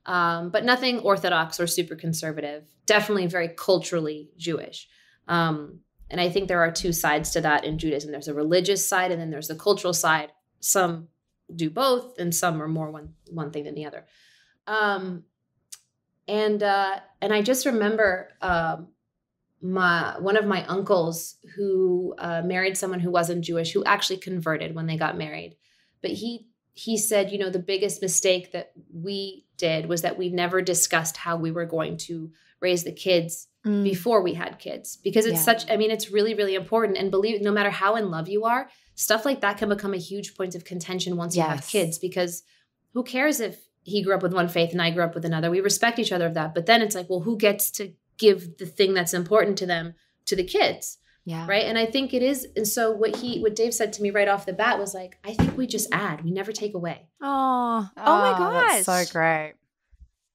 but nothing Orthodox or super conservative. Definitely very culturally Jewish. And I think there are two sides to that in Judaism. There's a religious side and then there's the cultural side. Some do both and some are more one thing than the other. And I just remember one of my uncles who married someone who wasn't Jewish, who actually converted when they got married. But he said, the biggest mistake that we did was that we never discussed how we were going to raise the kids before we had kids, because it's it's really, really important. And believe, no matter how in love you are, stuff like that can become a huge point of contention once you have kids, because who cares if he grew up with one faith and I grew up with another? We respect each other of that. But then it's like, well, who gets to give the thing that's important to them to the kids? Yeah. Right. And I think it is. And so what Dave said to me right off the bat was like, I think we just add, we never take away. Oh my gosh. That's so great.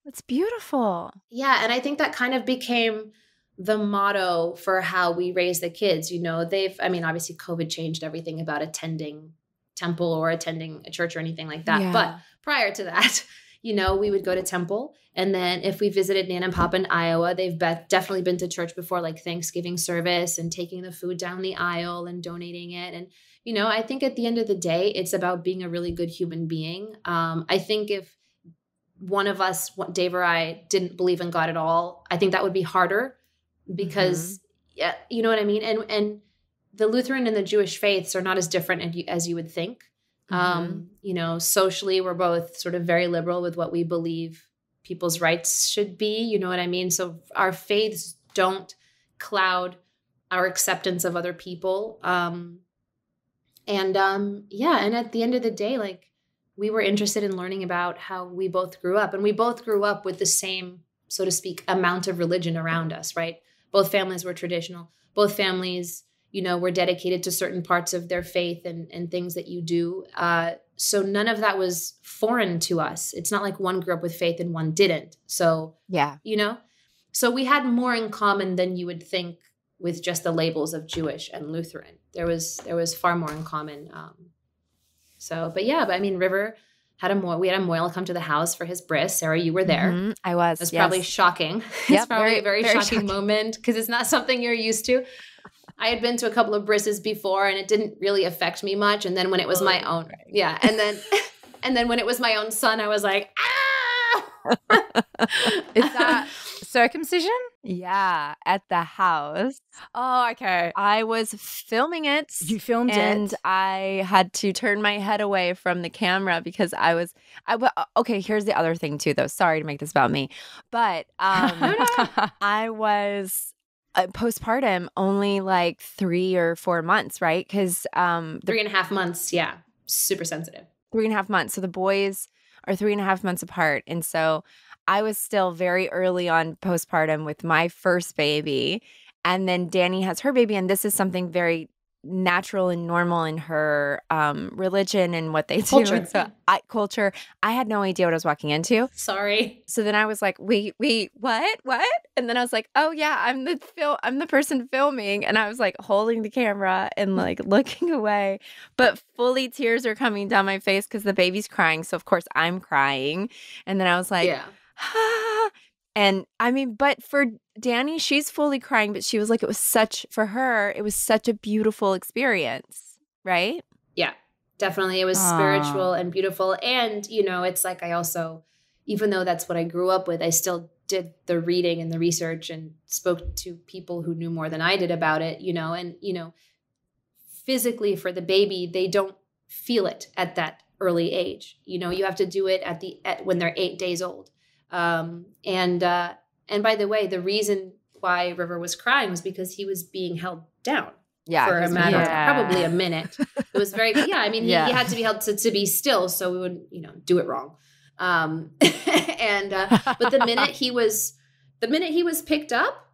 That's beautiful. Yeah. And I think that kind of became the motto for how we raise the kids. Obviously COVID changed everything about attending temple or attending a church or anything like that. Yeah. But prior to that, we would go to temple. And then if we visited Nan and Papa in Iowa, they've definitely been to church before, like Thanksgiving service and taking the food down the aisle and donating it. And, I think at the end of the day, it's about being a really good human being. I think if one of us, Dave or I, didn't believe in God at all, I think that would be harder because, yeah, you know what I mean? And the Lutheran and the Jewish faiths are not as different as you would think. Socially, we're both sort of very liberal with what we believe people's rights should be. You know what I mean? So our faiths don't cloud our acceptance of other people. And at the end of the day, like, we were interested in learning about how we both grew up, and we both grew up with the same, so to speak, amount of religion around us, right? Both families were traditional. Both families, were dedicated to certain parts of their faith and things that you do. So none of that was foreign to us. It's not like one grew up with faith and one didn't. So, so we had more in common than you would think with just the labels of Jewish and Lutheran. There was far more in common. River we had a moil come to the house for his bris. Sarah, you were there. I was. It was probably shocking. It's probably a very shocking moment because it's not something you're used to. I had been to a couple of brises before and it didn't really affect me much. And then when it was my own, and then when it was my own son, I was like, ah! Is that circumcision? Yeah, at the house. Oh, okay. I was filming it. You filmed and it? I had to turn my head away from the camera because okay, here's the other thing too, though. Sorry to make this about me. But I was postpartum only like 3 or 4 months, right? Because 3.5 months, yeah. Super sensitive. 3.5 months. So the boys are 3.5 months apart. And so I was still very early on postpartum with my first baby. And then Dani has her baby. And this is something very natural and normal in her religion and what they do. Culture. And so culture, I had no idea what I was walking into. Sorry. So then I was like, wait, what? And then I was like, oh yeah, I'm the person filming. And I was like holding the camera and like looking away, but fully tears are coming down my face because the baby's crying. So of course I'm crying. And then I was like, ah. And I mean, but for Dani, she's fully crying, but she was like, it was such a beautiful experience, right? Yeah, definitely. It was spiritual and beautiful. And, it's like I also, even though that's what I grew up with, I still did the reading and the research and spoke to people who knew more than I did about it, and, physically for the baby, they don't feel it at that early age. You have to do it when they're 8 days old. And by the way, the reason why River was crying was because he was being held down for a matter of probably a minute. It was very, he had to be held to be still so we wouldn't, do it wrong. But the minute he was picked up,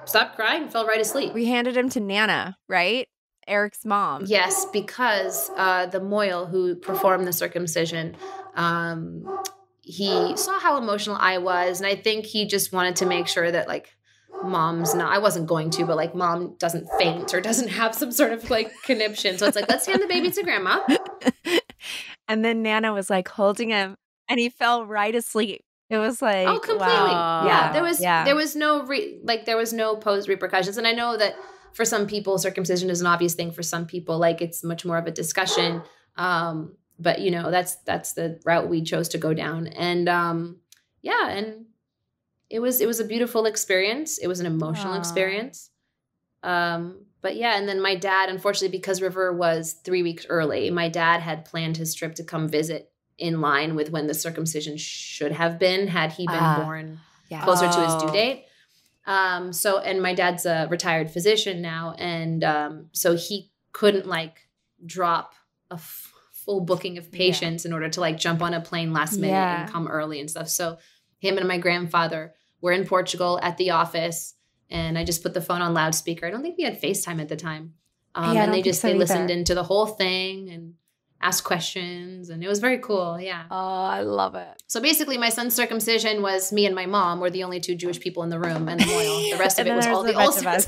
stopped crying, fell right asleep. We handed him to Nana, right? Eric's mom. Yes, because the Moyle who performed the circumcision, he saw how emotional I was, and I think he just wanted to make sure that like mom's not, I wasn't going to, but like mom doesn't faint or doesn't have some sort of like conniption. So it's like, let's hand the baby to grandma. And then Nana was like holding him and he fell right asleep. It was like, oh, completely. Wow. Yeah. There was no post repercussions. And I know that for some people, circumcision is an obvious thing. For some people, like it's much more of a discussion. But that's the route we chose to go down. And and it was a beautiful experience. It was an emotional experience. But yeah, and then my dad, unfortunately, because River was 3 weeks early, my dad had planned his trip to come visit in line with when the circumcision should have been, had he been born closer to his due date. And my dad's a retired physician now. And so he couldn't like drop a full booking of patients in order to like jump on a plane last minute and come early and stuff. So him and my grandfather were in Portugal at the office, and I just put the phone on loudspeaker. I don't think we had FaceTime at the time. And they listened into the whole thing and asked questions, and it was very cool. Yeah. Oh, I love it. So basically my son's circumcision was me and my mom were the only two Jewish people in the room, and the Moyle. The rest of it was all the Olsens.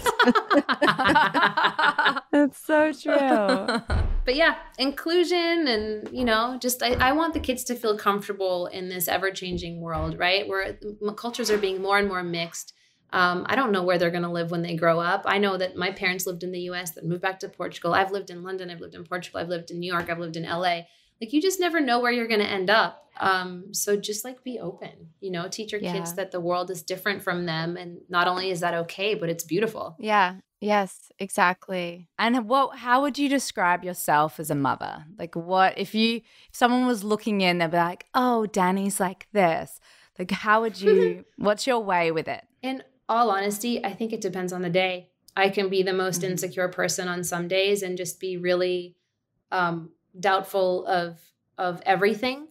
That's so true. But yeah, inclusion and, just I want the kids to feel comfortable in this ever-changing world, right? Where cultures are being more and more mixed. I don't know where they're going to live when they grow up. I know that my parents lived in the U.S., that moved back to Portugal. I've lived in London. I've lived in Portugal. I've lived in New York. I've lived in L.A. Like, you just never know where you're going to end up. So just like be open, teach your kids that the world is different from them. And not only is that okay, but it's beautiful. Yeah. Yes, exactly. And how would you describe yourself as a mother? Like if someone was looking in, they'd be like, oh, Dani's like this. Like, how would you, what's your way with it? In all honesty, I think it depends on the day. I can be the most insecure person on some days and just be really doubtful of everything,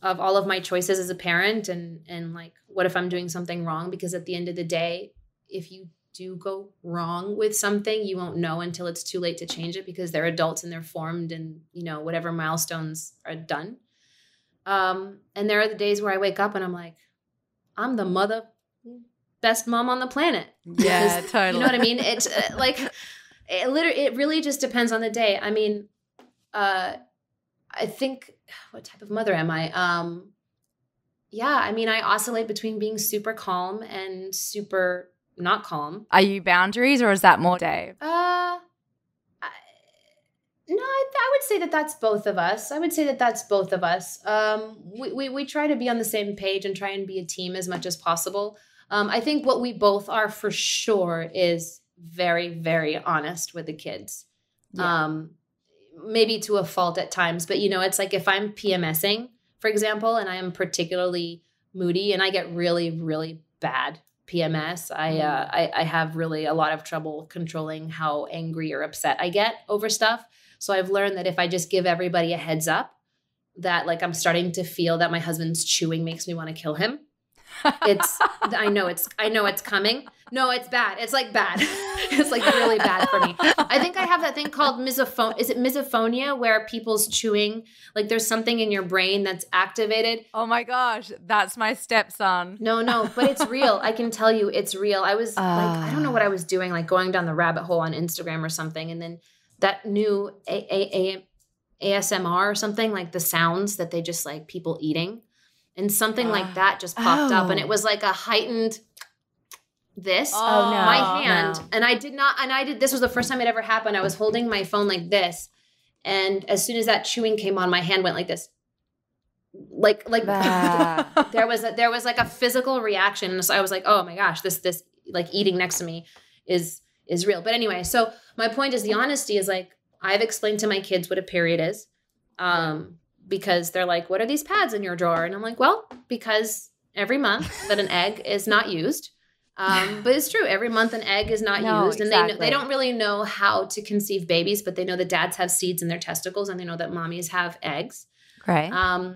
of all of my choices as a parent, and like, what if I'm doing something wrong? Because at the end of the day, if you do go wrong with something, you won't know until it's too late to change it, because they're adults and they're formed, and whatever milestones are done. And there are the days where I wake up and I'm like, I'm the best mom on the planet. Yeah, totally. You know what I mean? It's it really just depends on the day. I mean, I think, what type of mother am I? I oscillate between being super calm and super not calm. Are you boundaries, or is that more Dave? No, I would say that that's both of us. We try to be on the same page and try and be a team as much as possible. I think what we both are for sure is very, very honest with the kids. Yeah. Maybe to a fault at times, but it's like if I'm PMSing, for example, and I am particularly moody and I get really, really bad PMS, I have really a lot of trouble controlling how angry or upset I get over stuff. So I've learned that if I just give everybody a heads up that like I'm starting to feel that my husband's chewing makes me want to kill him, I know it's coming. No, it's bad. It's like bad. It's like really bad for me. I think I have that thing called misophonia. Is it misophonia where people's chewing, like there's something in your brain that's activated? Oh my gosh, that's my stepson. No, but it's real. I can tell you it's real. I was like, I don't know what I was doing, like going down the rabbit hole on Instagram or something. And then that new ASMR or something, like the sounds that they just like people eating. And something like that just popped up, and it was like a heightened my hand. No. And this was the first time it ever happened. I was holding my phone like this. And as soon as that chewing came on, my hand went like this. Like there was like a physical reaction. And so I was like, oh my gosh, this like eating next to me is real. But anyway, so my point is the honesty is like, I've explained to my kids what a period is. Because they're like, what are these pads in your drawer? And I'm like, well, because every month that an egg is not used. But it's true. Every month an egg is not used. And exactly. they don't really know how to conceive babies, but they know that dads have seeds in their testicles and they know that mommies have eggs. Right. I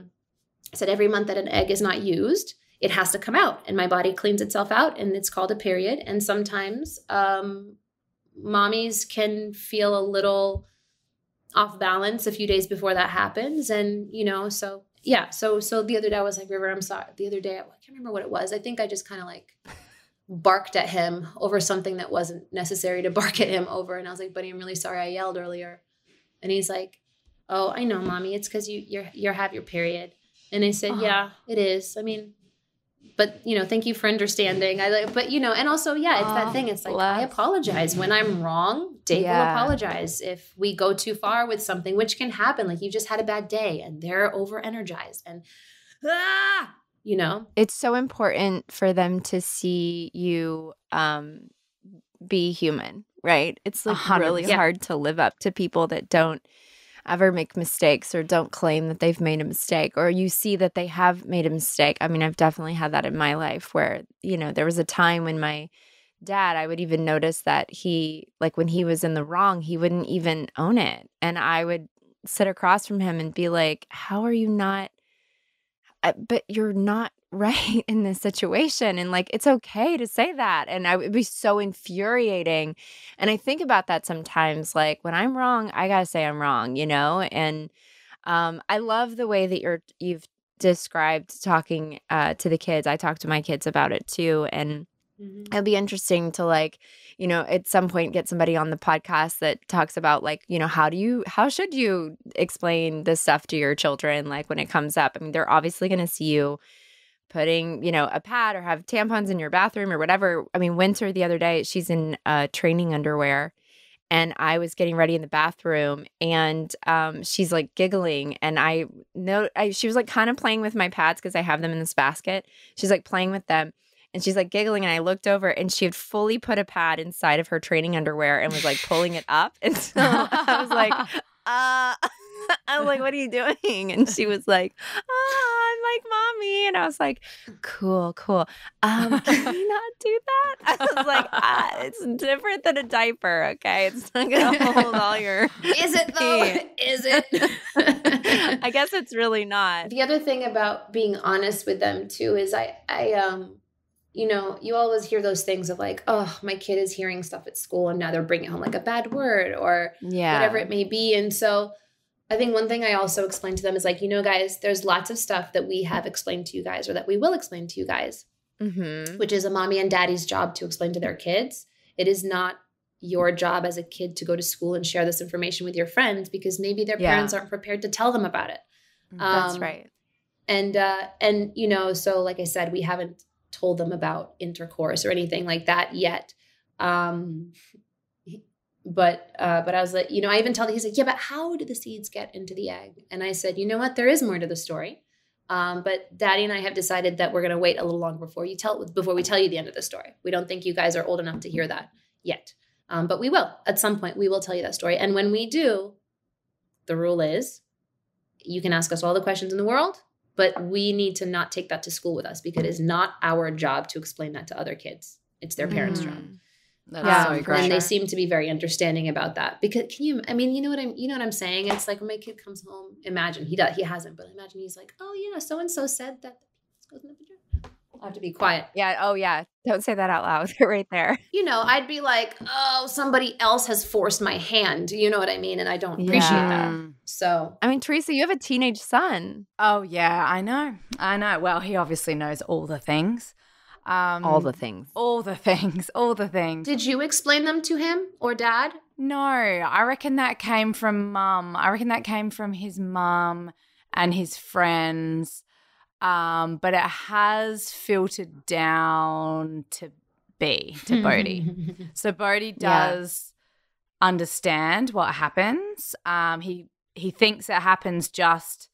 said every month that an egg is not used, it has to come out. And my body cleans itself out and it's called a period. And sometimes mommies can feel a little off balance a few days before that happens. And, so the other day I was like, River, I'm sorry. The other day, I can't remember what it was. I think I just kind of like barked at him over something that wasn't necessary to bark at him over. And I was like, buddy, I'm really sorry I yelled earlier. And he's like, oh, I know, mommy. It's because you have your period. And I said, yeah, it is. I mean, but, thank you for understanding. And also, it's that thing. It's like, I apologize when I'm wrong. Dave will apologize if we go too far with something, which can happen. Like you just had a bad day and they're over energized and, It's so important for them to see you be human, right? It's like 100%. really hard to live up to people that don't ever make mistakes or don't claim that they've made a mistake, or you see that they have made a mistake. I mean, I've definitely had that in my life where, there was a time when my dad, I would even notice that he, like when he was in the wrong, he wouldn't even own it. And I would sit across from him and be like, how are you not, but you're not right in this situation. And like, it's okay to say that. And I would be so infuriating. And I think about that sometimes, like when I'm wrong, I got to say I'm wrong, And I love the way that you've described talking to the kids. I talk to my kids about it too. And it'll be interesting to like, at some point get somebody on the podcast that talks about like, how should you explain this stuff to your children? Like when it comes up, I mean, they're obviously going to see you putting, a pad or have tampons in your bathroom or whatever. I mean, Winter the other day, she's in training underwear and I was getting ready in the bathroom and she's like giggling and she was like kind of playing with my pads because I have them in this basket. She's like playing with them. And she's like giggling and I looked over and she had fully put a pad inside of her training underwear and was like pulling it up. And so I was like, what are you doing? And she was like, I'm like mommy. And I was like, cool. Can we not do that? I was like, it's different than a diaper, okay? It's not going to hold all your Is it though? Is it? I guess it's really not. The other thing about being honest with them too is you always hear those things of like, oh, my kid is hearing stuff at school and now they're bringing home like a bad word or whatever it may be. And so I think one thing I also explain to them is like, guys, there's lots of stuff that we have explained to you guys or that we will explain to you guys, which is a mommy and daddy's job to explain to their kids. It is not your job as a kid to go to school and share this information with your friends because maybe their parents aren't prepared to tell them about it. That's right. And so like I said, we haven't told them about intercourse or anything like that yet. But I was like, I even tell he's like, yeah, but how did the seeds get into the egg? And I said, you know what? There is more to the story. But Daddy and I have decided that we're going to wait a little longer before we tell you the end of the story. We don't think you guys are old enough to hear that yet. But we will. At some point, we will tell you that story. And when we do, the rule is you can ask us all the questions in the world, but we need to not take that to school with us because it is not our job to explain that to other kids. It's their parents' job. That's so great. And they seem to be very understanding about that. Because you know what I'm saying? It's like when my kid comes home, imagine he hasn't, but imagine he's like, oh yeah, so and so said that this goes in the vagina. I have to be quiet. Yeah. Oh, yeah. Don't say that out loud right there. I'd be like, oh, somebody else has forced my hand. You know what I mean? And I don't appreciate that. So, I mean, Teresa, you have a teenage son. Oh, yeah, I know. Well, he obviously knows all the things. All the things. All the things. Did you explain them to him or dad? No, I reckon that came from mum. I reckon that came from his mum and his friends. But it has filtered down to Bodhi. So Bodhi does understand what happens. He thinks it happens just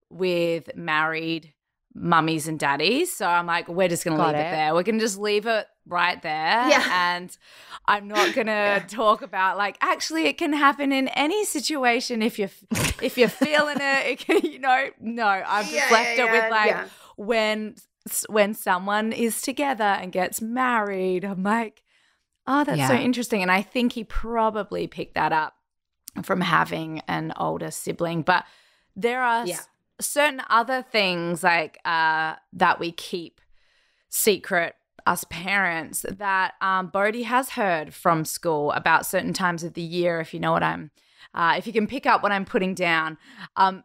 with married mummies and daddies. So I'm like, we're just going to leave it there. We're going to just leave it right there. Yeah. And I'm not going to talk about like, actually it can happen in any situation if you're feeling it can, no, I've just left it with like when someone is together and gets married, I'm like, oh, that's so interesting. And I think he probably picked that up from having an older sibling. But there are certain other things like that we keep secret, us parents, that Bodhi has heard from school about certain times of the year, if you know what if you can pick up what I'm putting down, that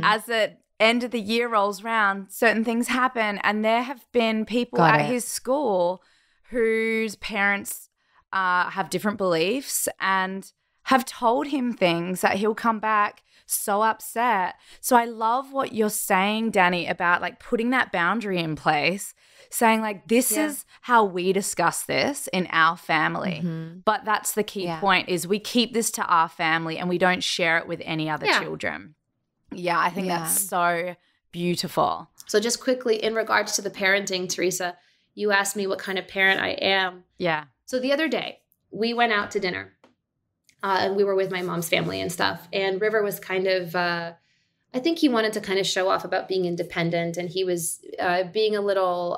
as the end of the year rolls around, certain things happen. And there have been people at his school whose parents have different beliefs and have told him things that he'll come back so upset. So I love what you're saying, Dani, about like putting that boundary in place, saying like, this is how we discuss this in our family. But that's the key point, is we keep this to our family and we don't share it with any other children. Yeah, I think that's so beautiful. So just quickly, in regards to the parenting, Teresa, you asked me what kind of parent I am. Yeah. So the other day, we went out to dinner. And we were with my mom's family and stuff. And River was kind of, I think he wanted to kind of show off about being independent. And he was being a little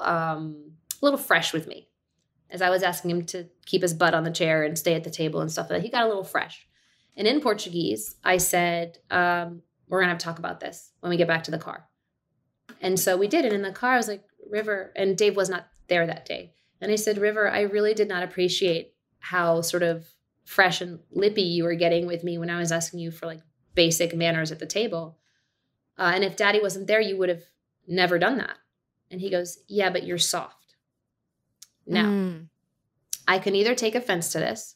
fresh with me, as I was asking him to keep his butt on the chair and stay at the table and stuff. He got a little fresh. And in Portuguese, I said, we're going to have to talk about this when we get back to the car. And so we did. And in the car, I was like, River, and Dave was not there that day. And I said, River, I really did not appreciate how sort of fresh and lippy you were getting with me when I was asking you for like basic manners at the table. And if Daddy wasn't there, you would have never done that. And he goes, yeah, but you're soft. Now, I can either take offense to this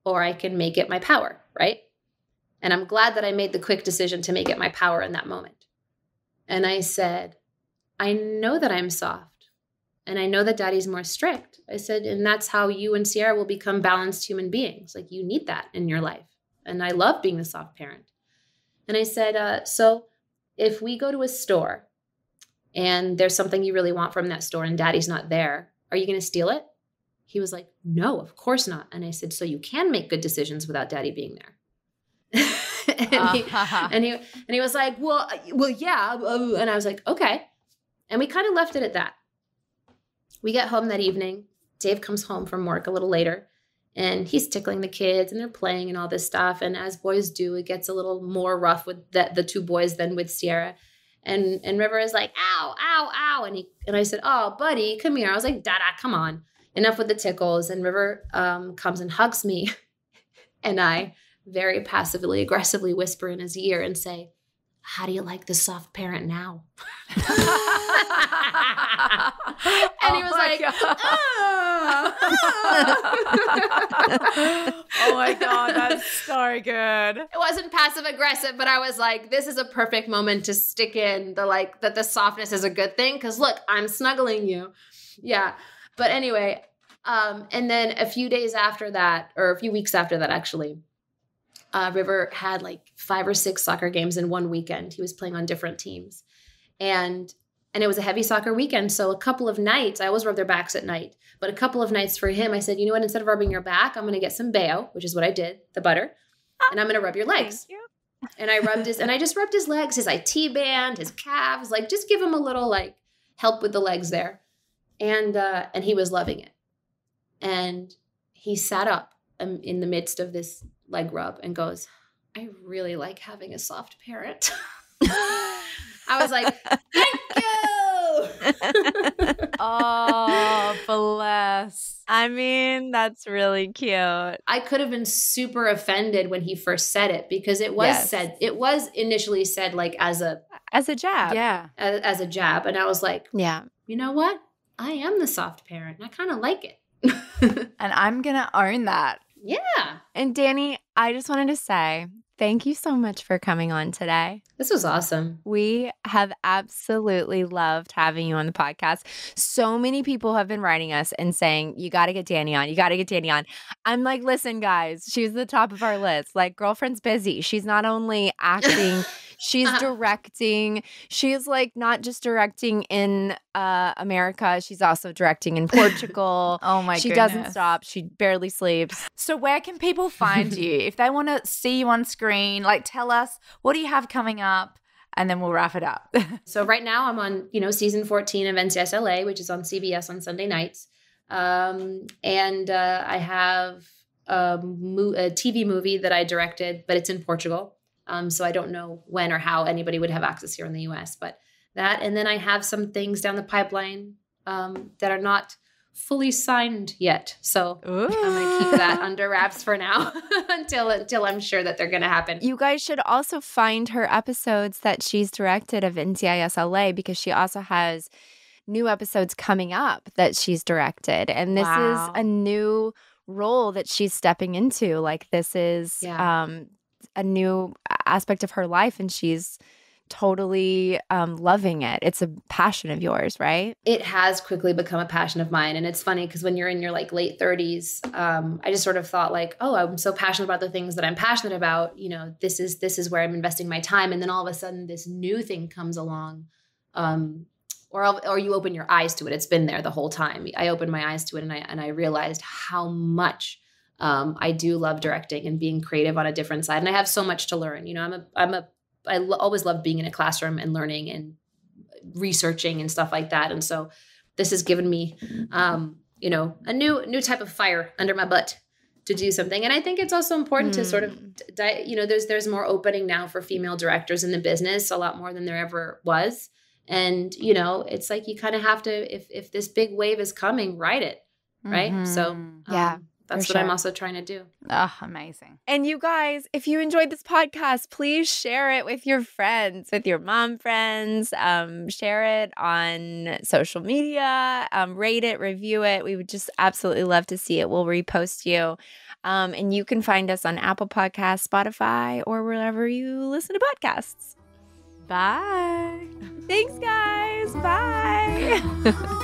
or I can make it my power, right? And I'm glad that I made the quick decision to make it my power in that moment. And I said, I know that I'm soft. And I know that Daddy's more strict. I said, and that's how you and Sierra will become balanced human beings. Like, you need that in your life. And I love being the soft parent. And I said, so if we go to a store and there's something you really want from that store and Daddy's not there, are you going to steal it? He was like, no, of course not. And I said, so you can make good decisions without Daddy being there. and he was like, well, yeah. And I was like, okay. And we kind of left it at that. We get home that evening. Dave comes home from work a little later and he's tickling the kids and they're playing and all this stuff. And as boys do, it gets a little more rough with the two boys than with Sierra. And River is like, ow, ow, ow. And I said, oh, buddy, come here. I was like, Dada, come on. Enough with the tickles. And River comes and hugs me. And I very passively, aggressively whisper in his ear and say, how do you like the soft parent now? And he was like, oh my God, that's so good. It wasn't passive aggressive, but I was like, this is a perfect moment to stick in that the softness is a good thing. Cause look, I'm snuggling you. Yeah. But anyway, and then a few days after that, or a few weeks after that, actually, River had like 5 or 6 soccer games in one weekend. He was playing on different teams. And it was a heavy soccer weekend. So a couple of nights, I always rub their backs at night, but a couple of nights for him, I said, you know what, instead of rubbing your back, I'm going to get some Bayo, which is what I did, the butter, and I'm going to rub your legs. And I just rubbed his legs, his IT band, his calves, like just give him a little like help with the legs there. And he was loving it. And he sat up in the midst of this leg rub and goes, I really like having a soft parent. I was like, thank you. Oh, bless. I mean, that's really cute. I could have been super offended when he first said it because it was it was initially said like as a jab. Yeah. As a jab. And I was like, yeah, you know what? I am the soft parent. And I kind of like it. And I'm going to own that. Yeah. And Dani, I just wanted to say thank you so much for coming on today. This was awesome. We have absolutely loved having you on the podcast. So many people have been writing us and saying, you got to get Dani on. You got to get Dani on. I'm like, listen, guys, she's the top of our list. Like, girlfriend's busy. She's not only acting, she's directing. She's like not just directing in America. She's also directing in Portugal. Oh my She goodness. doesn't stop. She barely sleeps. So where can people find you? If they want to see you on screen, like tell us, what do you have coming up? And then we'll wrap it up. So right now I'm on, season 14 of NCIS LA, which is on CBS on Sunday nights. And I have a TV movie that I directed, but it's in Portugal. So I don't know when or how anybody would have access here in the US, but that. And then I have some things down the pipeline that are not fully signed yet. So I'm going to keep that under wraps for now until I'm sure that they're going to happen. You guys should also find her episodes that she's directed of NCIS LA because she also has new episodes coming up that she's directed. And this is a new role that she's stepping into. Like this is a new aspect of her life and she's totally loving it. It's a passion of yours, right? It has quickly become a passion of mine. And it's funny because when you're in your like late 30s, I just sort of thought like, oh, I'm so passionate about the things that I'm passionate about. This is where I'm investing my time. And then all of a sudden this new thing comes along. Or you open your eyes to it. It's been there the whole time. I opened my eyes to it and I realized how much I do love directing and being creative on a different side. And I have so much to learn. I always love being in a classroom and learning and researching and stuff like that. And so this has given me, a new type of fire under my butt to do something. And I think it's also important to sort of, there's more opening now for female directors in the business, a lot more than there ever was. And, it's like you kind of have to, if this big wave is coming, ride it. Right. Mm-hmm. So, that's what I'm also trying to do. Oh, amazing. And you guys, if you enjoyed this podcast, please share it with your friends, with your mom friends. Share it on social media. Rate it, review it. We would just absolutely love to see it. We'll repost you. And you can find us on Apple Podcasts, Spotify, or wherever you listen to podcasts. Bye. Thanks, guys. Bye.